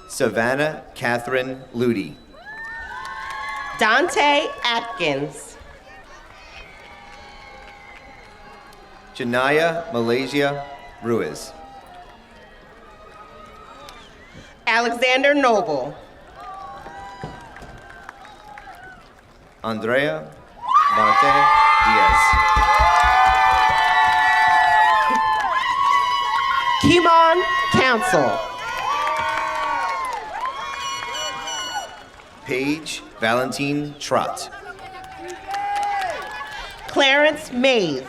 Savannah Catherine Ludi. Dante Atkins. Janaya Malaysia Ruiz. Alexander Noble. Andrea Marte Diaz. Kimon Council. Paige Valentine Trott. Clarence Mays.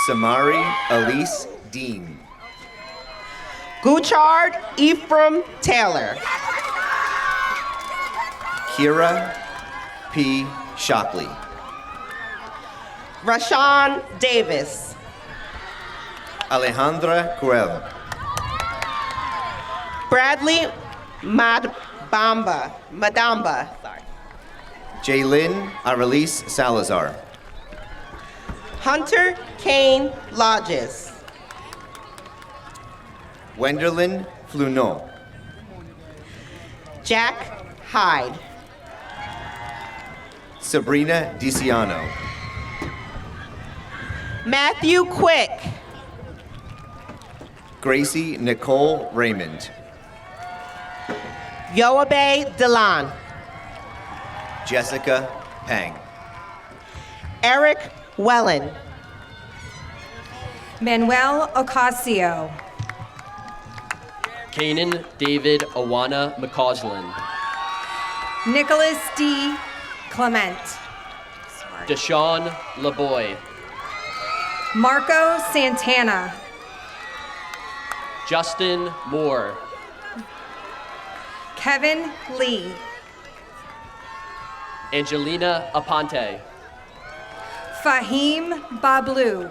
Samari Elise Dean. Guchard Ephraim Taylor. Kira P. Shockley. Rashawn Davis. Alejandra Cruel. Bradley Madamba. Jaylyn Arelis Salazar. Hunter Kane Lodges. Wenderlin Flunot. Jack Hyde. Sabrina DiCiano. Matthew Quick. Gracie Nicole Raymond. Yoabe Delan. Jessica Pang. Eric Wellen. Manuel Ocasio. Kanan David Awana McCausland. Nicholas D. Clement. Deshaun LeBoy. Marco Santana. Justin Moore. Kevin Lee. Angelina Aponte. Fahim Bablu.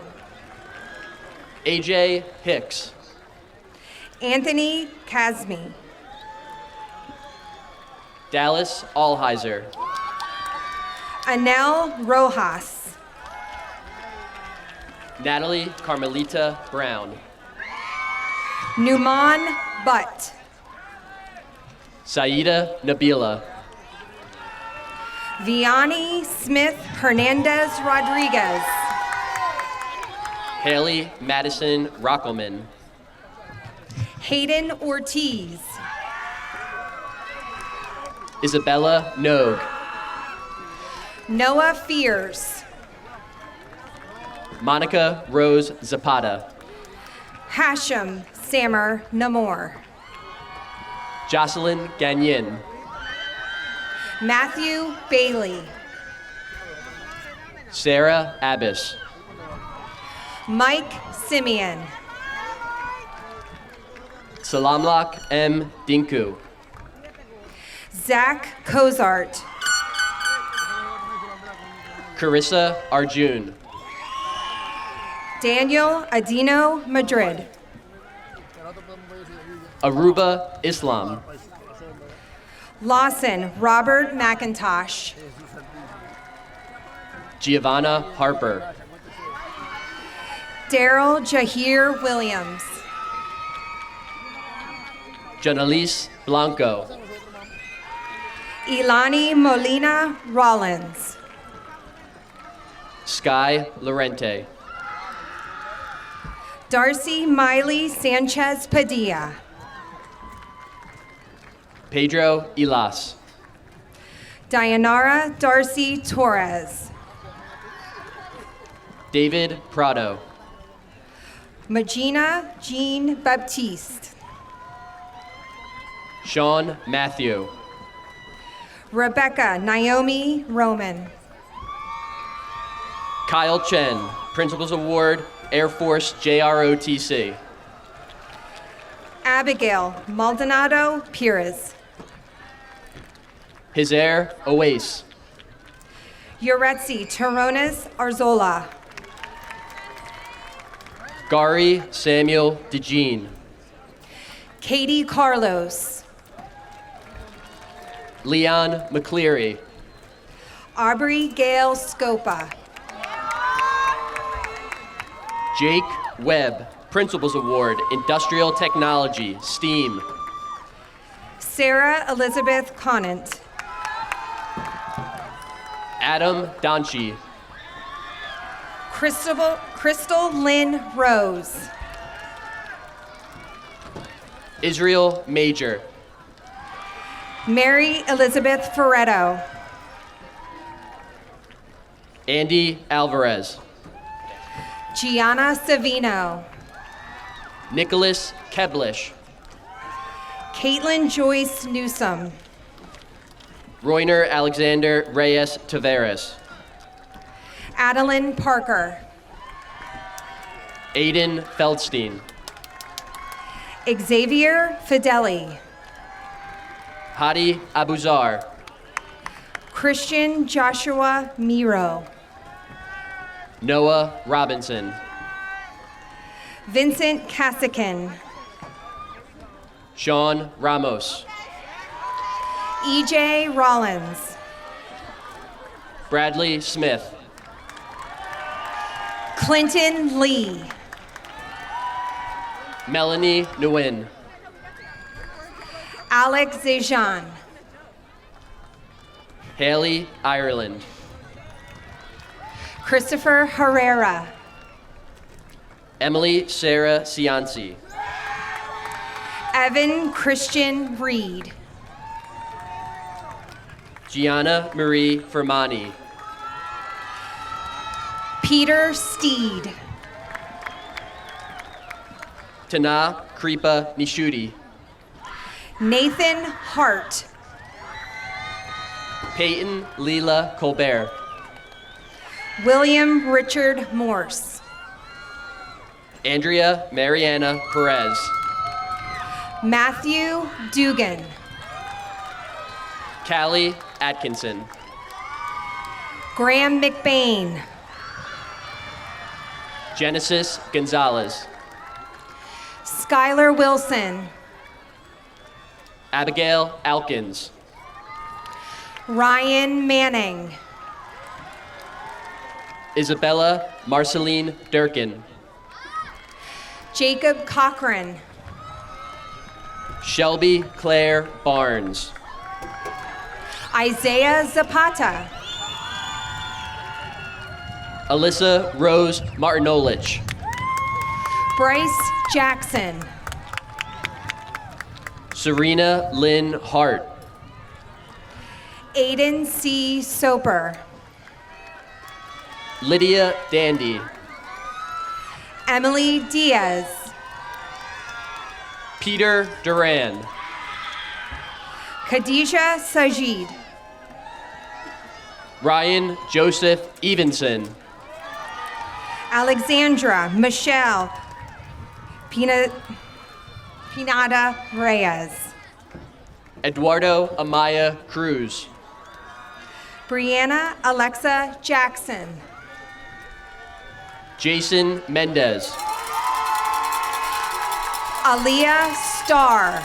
AJ Hicks. Anthony Kazmi. Dallas Allheiser. Anel Rojas. Natalie Carmelita Brown. Numan Butt. Saida Nabila. Vianney Smith Hernandez Rodriguez. Haley Madison Rockelman. Hayden Ortiz. Isabella Nogue. Noah Fears. Monica Rose Zapata. Hashem Samer Namor. Jocelyn Gagnon. Matthew Bailey. Sarah Abbas. Mike Simeon. Salamlak M. Dinku. Zach Cozart. Carissa Arjun. Daniel Adino Madrid. Aruba Islam. Lawson Robert McIntosh. Giovanna Harper. Daryl Jahir Williams. Janalise Blanco. Ilani Molina Rollins. Sky Lorente. Darcy Miley Sanchez Padilla. Pedro Ilas. Dayanara Darcy Torres. David Prado. Magina Jean Baptiste. Sean Matthew. Rebecca Naomi Roman. Kyle Chen, Principal's Award, Air Force JROTC. Abigail Maldonado Pires. Hizaire Oase. Yuretsi Terones Arzola. Gary Samuel DeJean. Katie Carlos. Leon McCleary. Aubrey Gail Scopa. Jake Webb, Principal's Award, Industrial Technology, STEAM. Sarah Elizabeth Conant. Adam Donchi. Crystal Lynn Rose. Israel Major. Mary Elizabeth Ferretto. Andy Alvarez. Gianna Savino. Nicholas Keblish. Caitlin Joyce Newsom. Royner Alexander Reyes Taveras. Adeline Parker. Aiden Feldstein. Xavier Fideli. Hadi Abuzar. Christian Joshua Miro. Noah Robinson. Vincent Cassican. Sean Ramos. EJ Rollins. Bradley Smith. Clinton Lee. Melanie Nguyen. Alex Zejan. Haley Ireland. Christopher Herrera. Emily Sarah Cianci. Evan Christian Reed. Gianna Marie Fermani. Peter Steed. Tana Kripa Nishuti. Nathan Hart. Peyton Leela Colbert. William Richard Morse. Andrea Mariana Perez. Matthew Dugan. Callie Atkinson. Graham McBain. Genesis Gonzalez. Skylar Wilson. Abigail Alkins. Ryan Manning. Isabella Marceline Durkin. Jacob Cochran. Shelby Claire Barnes. Isaiah Zapata. Alyssa Rose Martinolich. Bryce Jackson. Serena Lynn Hart. Aiden C. Soper. Lydia Dandy. Emily Diaz. Peter Duran. Khadijah Sajid. Ryan Joseph Evenson. Alexandra Michelle Pinada Reyes. Eduardo Amaya Cruz. Brianna Alexa Jackson. Jason Mendez. Aaliyah Starr.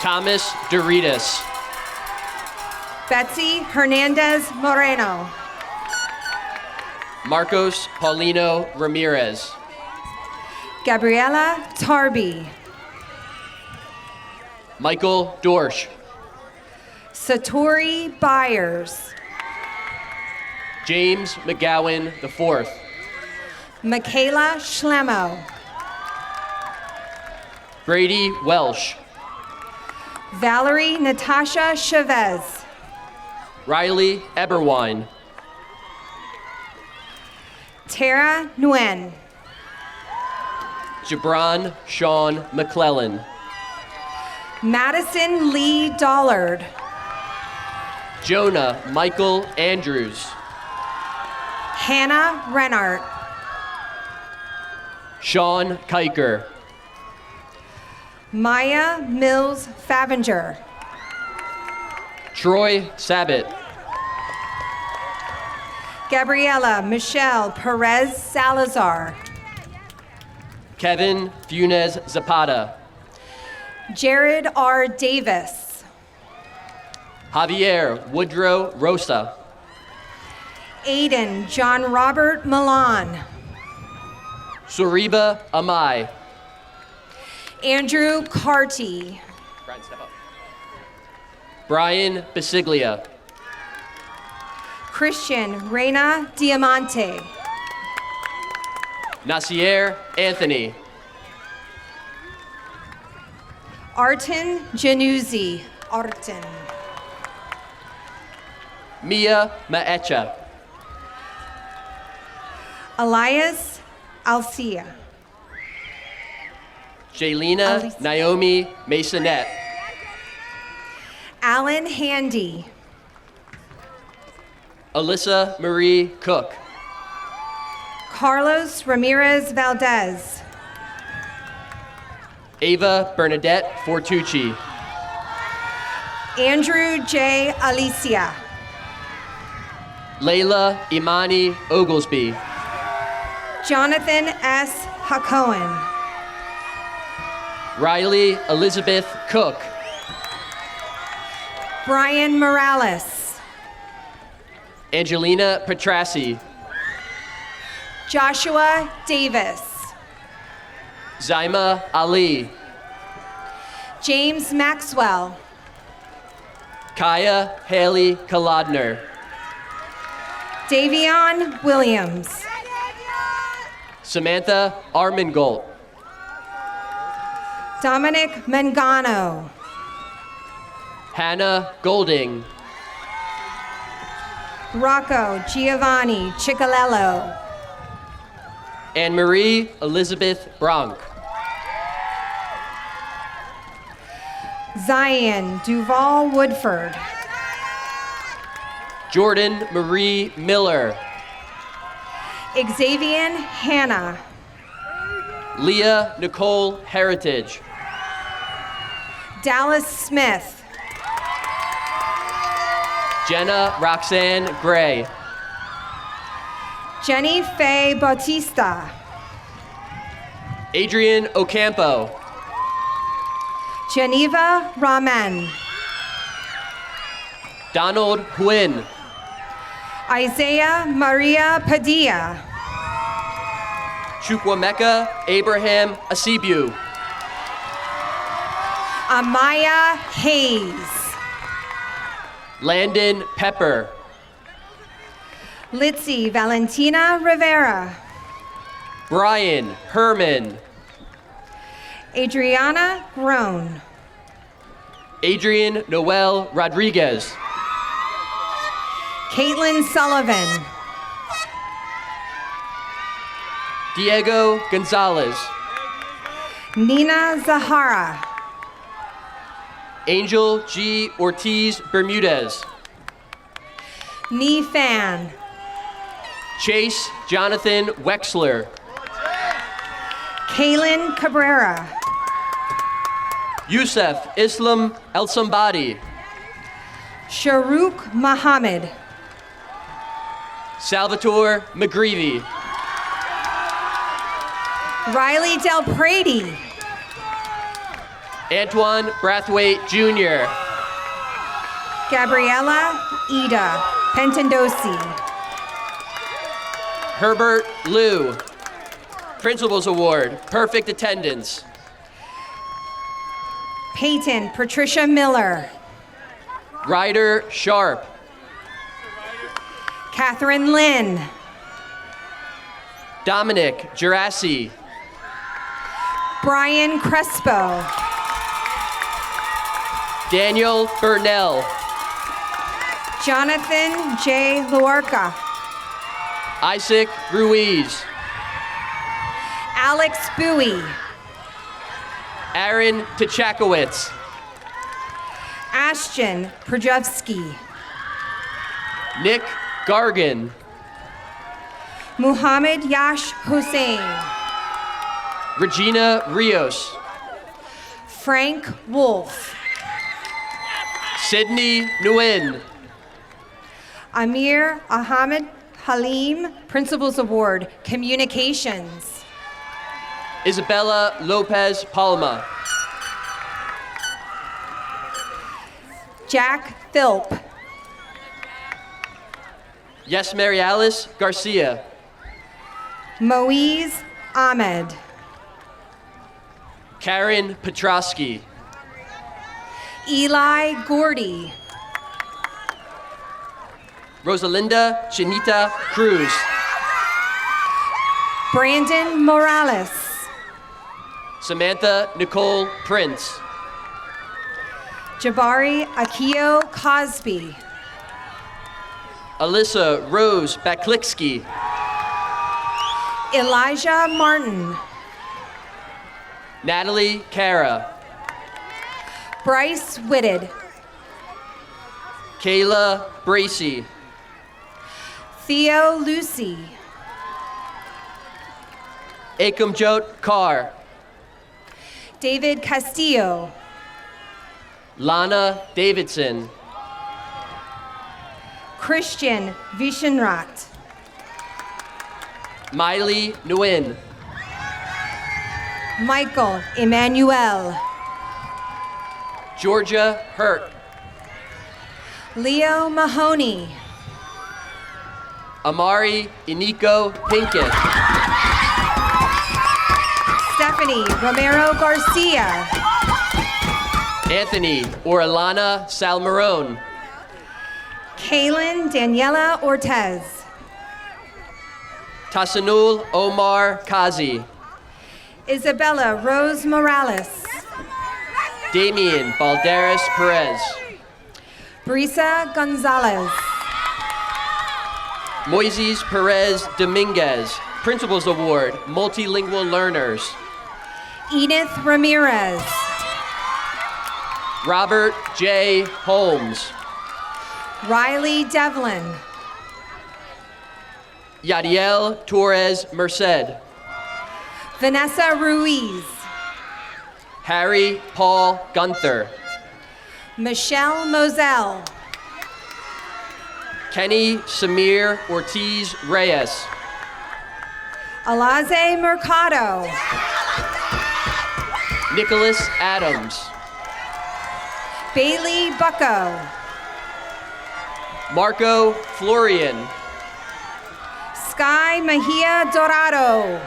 Thomas Doritas. Betsy Hernandez Moreno. Marcos Paulino Ramirez. Gabriela Tarby. Michael Dorsch. Satori Byers. James McGowan IV. Michaela Schlemo. Brady Welsh. Valerie Natasha Chavez. Riley Eberwine. Tara Nguyen. Gibran Sean McClellan. Madison Lee Dollard. Jonah Michael Andrews. Hannah Renart. Sean Kiker. Maya Mills Favinger. Troy Sabat. Gabriela Michelle Perez Salazar. Kevin Funes Zapata. Jared R. Davis. Javier Woodrow Rosa. Aiden John Robert Milan. Suriba Amai. Andrew Carty. Brian, step up. Brian Basiglia. Christian Reina Diamante. Nasir Anthony. Artin Januzzi. Artin. Mia Maecha. Elias Alcia. Jaylena Naomi Masonette. Alan Handy. Alyssa Marie Cook. Carlos Ramirez Valdez. Ava Bernadette Fortucci. Andrew J. Alicia. Layla Imani Oglesby. Jonathan S. Hakohen. Riley Elizabeth Cook. Brian Morales. Angelina Petrassi. Joshua Davis. Zaima Ali. James Maxwell. Kaya Haley Kolodner. Davion Williams. Samantha Armengold. Dominic Mangano. Hannah Golding. Rocco Giovanni Ciccolello. Anne-Marie Elizabeth Bronk. Zion Duval Woodford. Jordan Marie Miller. Xavier Hannah. Leah Nicole Heritage. Dallas Smith. Jenna Roxanne Gray. Jenny Faye Bautista. Adrian Ocampo. Geneva Ramen. Donald Huyn. Isaiah Maria Padilla. Chukwemeka Abraham Asibu. Amaya Hayes. Landon Pepper. Litzy Valentina Rivera. Brian Herman. Adriana Groen. Adrian Noel Rodriguez. Caitlin Sullivan. Diego Gonzalez. Nina Zahara. Angel G. Ortiz Bermudez. Ni Fan. Chase Jonathan Wexler. Kaylin Cabrera. Youssef Islam El Sambadi. Sharouk Mohammed. Salvatore McGreevy. Riley Del Prady. Antoine Brathwaite Jr. Gabriella Ida Pentendosi. Herbert Liu. Principals Award, Perfect Attendance. Peyton Patricia Miller. Ryder Sharp. Catherine Lynn. Dominic Gerassi. Brian Crespo. Daniel Burnell. Jonathan J. Luarca. Isaac Ruiz. Alex Bowie. Aaron Tchakowitz. Ashton Projevsky. Nick Gargan. Muhammad Yash Hussein. Regina Rios. Frank Wolf. Sydney Nguyen. Amir Ahmed Halim, Principals Award, Communications. Isabella Lopez Palma. Jack Philp. Yes, Mary Alice Garcia. Moise Ahmed. Karen Petrosky. Eli Gordy. Rosalinda Chinita Cruz. Brandon Morales. Samantha Nicole Prince. Jabari Akio Cosby. Alyssa Rose Bakliksky. Elijah Martin. Natalie Cara. Bryce Whitted. Kayla Bracey. Theo Lucy. Akumjot Carr. David Castillo. Lana Davidson. Christian Vishenrat. Miley Nguyen. Michael Emmanuel. Georgia Hurt. Leo Mahoney. Amari Iniko Pinkett. Stephanie Romero Garcia. Anthony Orlana Salmarone. Kaylin Daniela Ortez. Tasanul Omar Kazi. Isabella Rose Morales. Damian Balderas Perez. Brisa Gonzalez. Moises Perez Dominguez. Principals Award, Multilingual Learners. Edith Ramirez. Robert J. Holmes. Riley Devlin. Yadiel Torres Merced. Vanessa Ruiz. Harry Paul Gunther. Michelle Moselle. Kenny Samir Ortiz Reyes. Alaze Mercado. Nicholas Adams. Bailey Bucco. Marco Florian. Sky Mejia Dorado.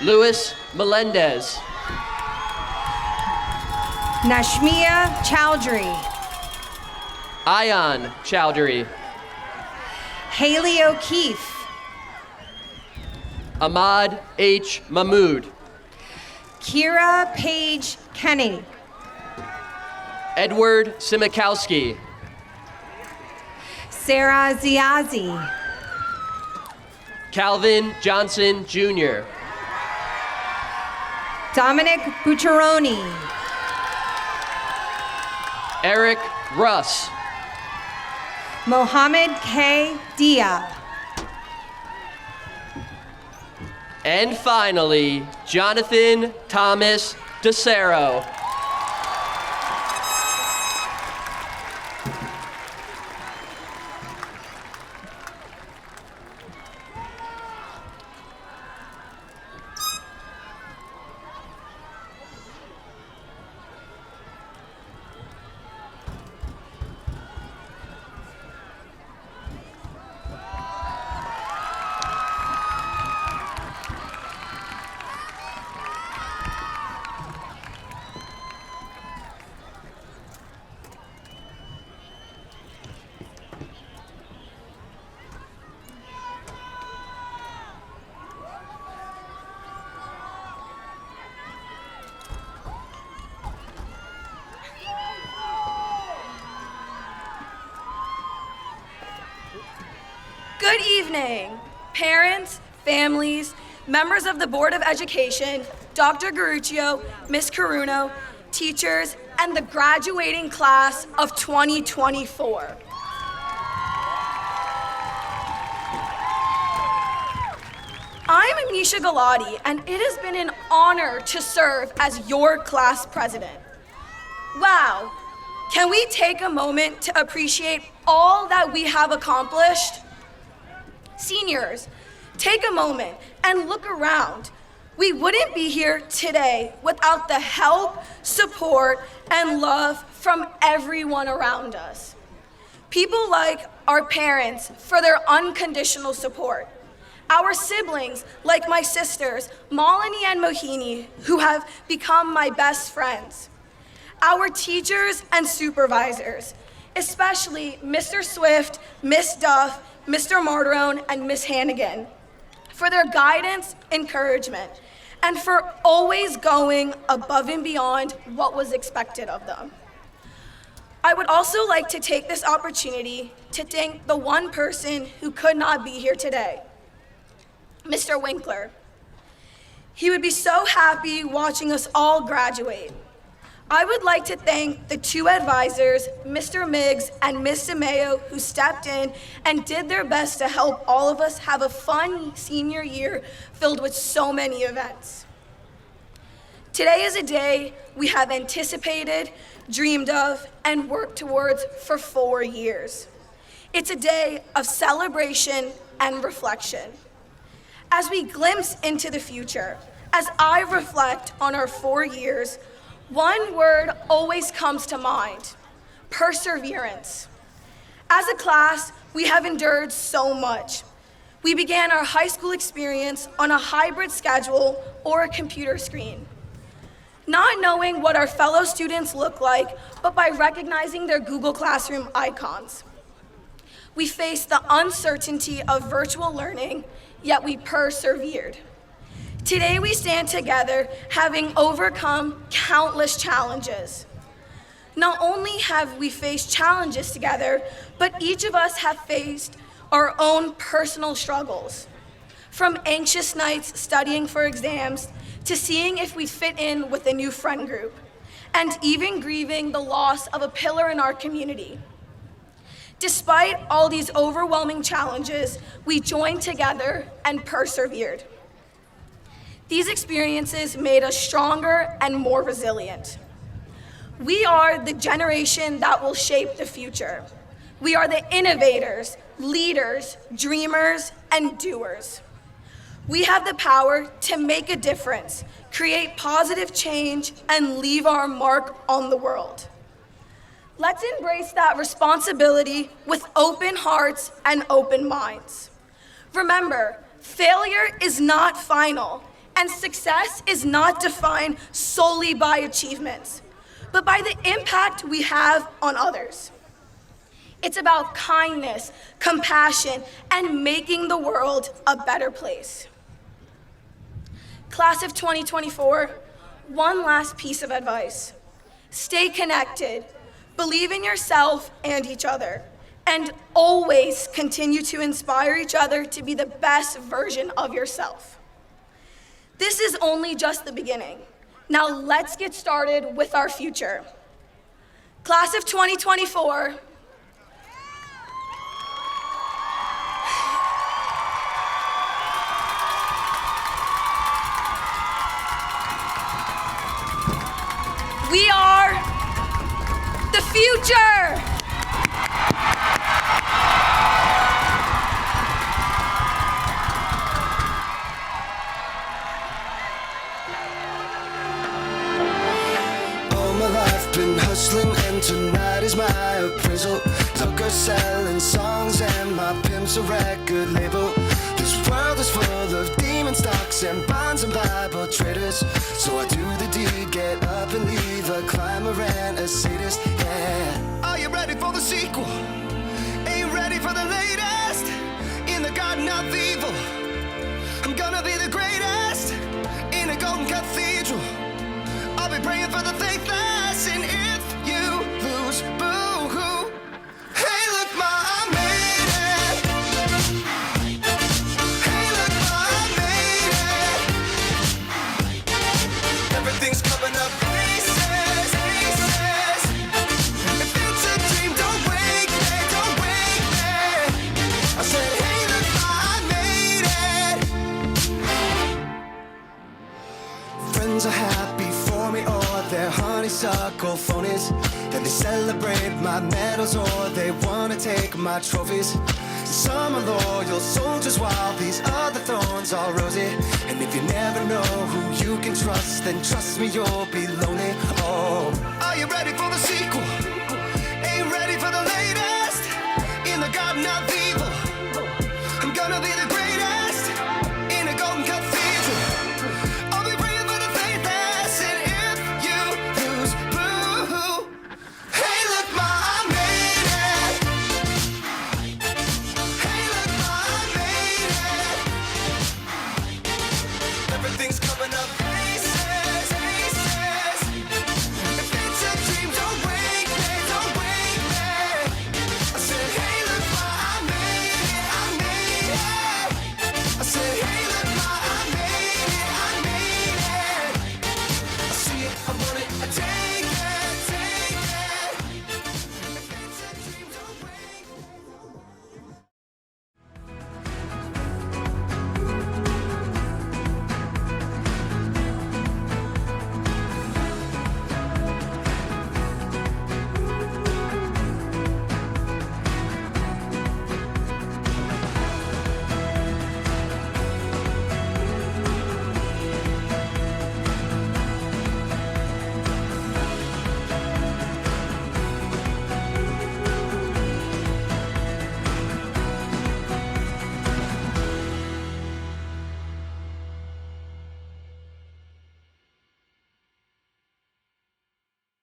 Luis Melendez. Nashmia Chowdhury. Ayan Chowdhury. Haley O'Keefe. Ahmad H. Mahmood. Kira Page Kenny. Edward Simikowski. Sarah Ziazi. Calvin Johnson Jr. Dominic Bucciaroni. Eric Russ. Mohammed K. Dia. And finally, Jonathan Thomas DeCero. Good evening, parents, families, members of the Board of Education, Dr. Garuccio, Ms. Caruno, teachers, and the graduating class of 2024. I'm Amnisha Galati, and it has been an honor to serve as your class president. Wow, can we take a moment to appreciate all that we have accomplished? Seniors, take a moment and look around. We wouldn't be here today without the help, support, and love from everyone around us. People like our parents for their unconditional support. Our siblings, like my sisters, Malini and Mohini, who have become my best friends. Our teachers and supervisors, especially Mr. Swift, Miss Duff, Mr. Martirone, and Miss Hannigan, for their guidance, encouragement, and for always going above and beyond what was expected of them. I would also like to take this opportunity to thank the one person who could not be here today, Mr. Winkler. He would be so happy watching us all graduate. I would like to thank the two advisors, Mr. Miggs and Ms. DeMeo, who stepped in and did their best to help all of us have a fun senior year filled with so many events. Today is a day we have anticipated, dreamed of, and worked towards for 4 years. It's a day of celebration and reflection. As we glimpse into the future, as I reflect on our 4 years, one word always comes to mind: perseverance. As a class, we have endured so much. We began our high school experience on a hybrid schedule or a computer screen. Not knowing what our fellow students look like, but by recognizing their Google Classroom icons. We faced the uncertainty of virtual learning, yet we persevered. Today we stand together, having overcome countless challenges. Not only have we faced challenges together, but each of us have faced our own personal struggles. From anxious nights studying for exams, to seeing if we fit in with a new friend group, and even grieving the loss of a pillar in our community. Despite all these overwhelming challenges, we joined together and persevered. These experiences made us stronger and more resilient. We are the generation that will shape the future. We are the innovators, leaders, dreamers, and doers. We have the power to make a difference, create positive change, and leave our mark on the world. Let's embrace that responsibility with open hearts and open minds. Remember, failure is not final, and success is not defined solely by achievements, but by the impact we have on others. It's about kindness, compassion, and making the world a better place. Class of 2024, one last piece of advice. Stay connected, believe in yourself and each other, and always continue to inspire each other to be the best version of yourself. This is only just the beginning. Now let's get started with our future. Class of 2024, we are the future! All my life been hustling, and tonight is my appraisal. Tucker selling songs and my pimp's a record label. This world is full of demon stocks and bonds and Bible traders. So I do the deed, get up and leave a climber and a sadist, yeah. Are you ready for the sequel? Ain't ready for the latest? In the garden of evil, I'm gonna be the greatest. In a golden cathedral, I'll be praying for the faithless. And if you lose, boo-hoo. Hey, look, ma, I made it. Hey, look, ma, I made it. Everything's coming up pieces, pieces. If it's a dream, don't wake me, don't wake me. I said, hey, look, ma, I made it. Friends are happy for me, or they're honeysuckle phonies. Then they celebrate my medals, or they wanna take my trophies. Some are loyal soldiers, while these other thorns are rosy. And if you never know who you can trust, then trust me, you'll be lonely. Oh, are you ready for the sequel? Ain't ready for the latest? In the garden of evil, I'm gonna be the greatest. In a golden cathedral, I'll be praying for the faithless. And if you lose, boo-hoo. Hey, look, ma, I made it. Hey, look, ma, I made it. Everything's coming up pieces, pieces. If it's a dream, don't wake me, don't wake me. I said, hey, look, ma, I made it, I made it. I said, hey, look, ma, I made it, I made it. I see it, I want it, I take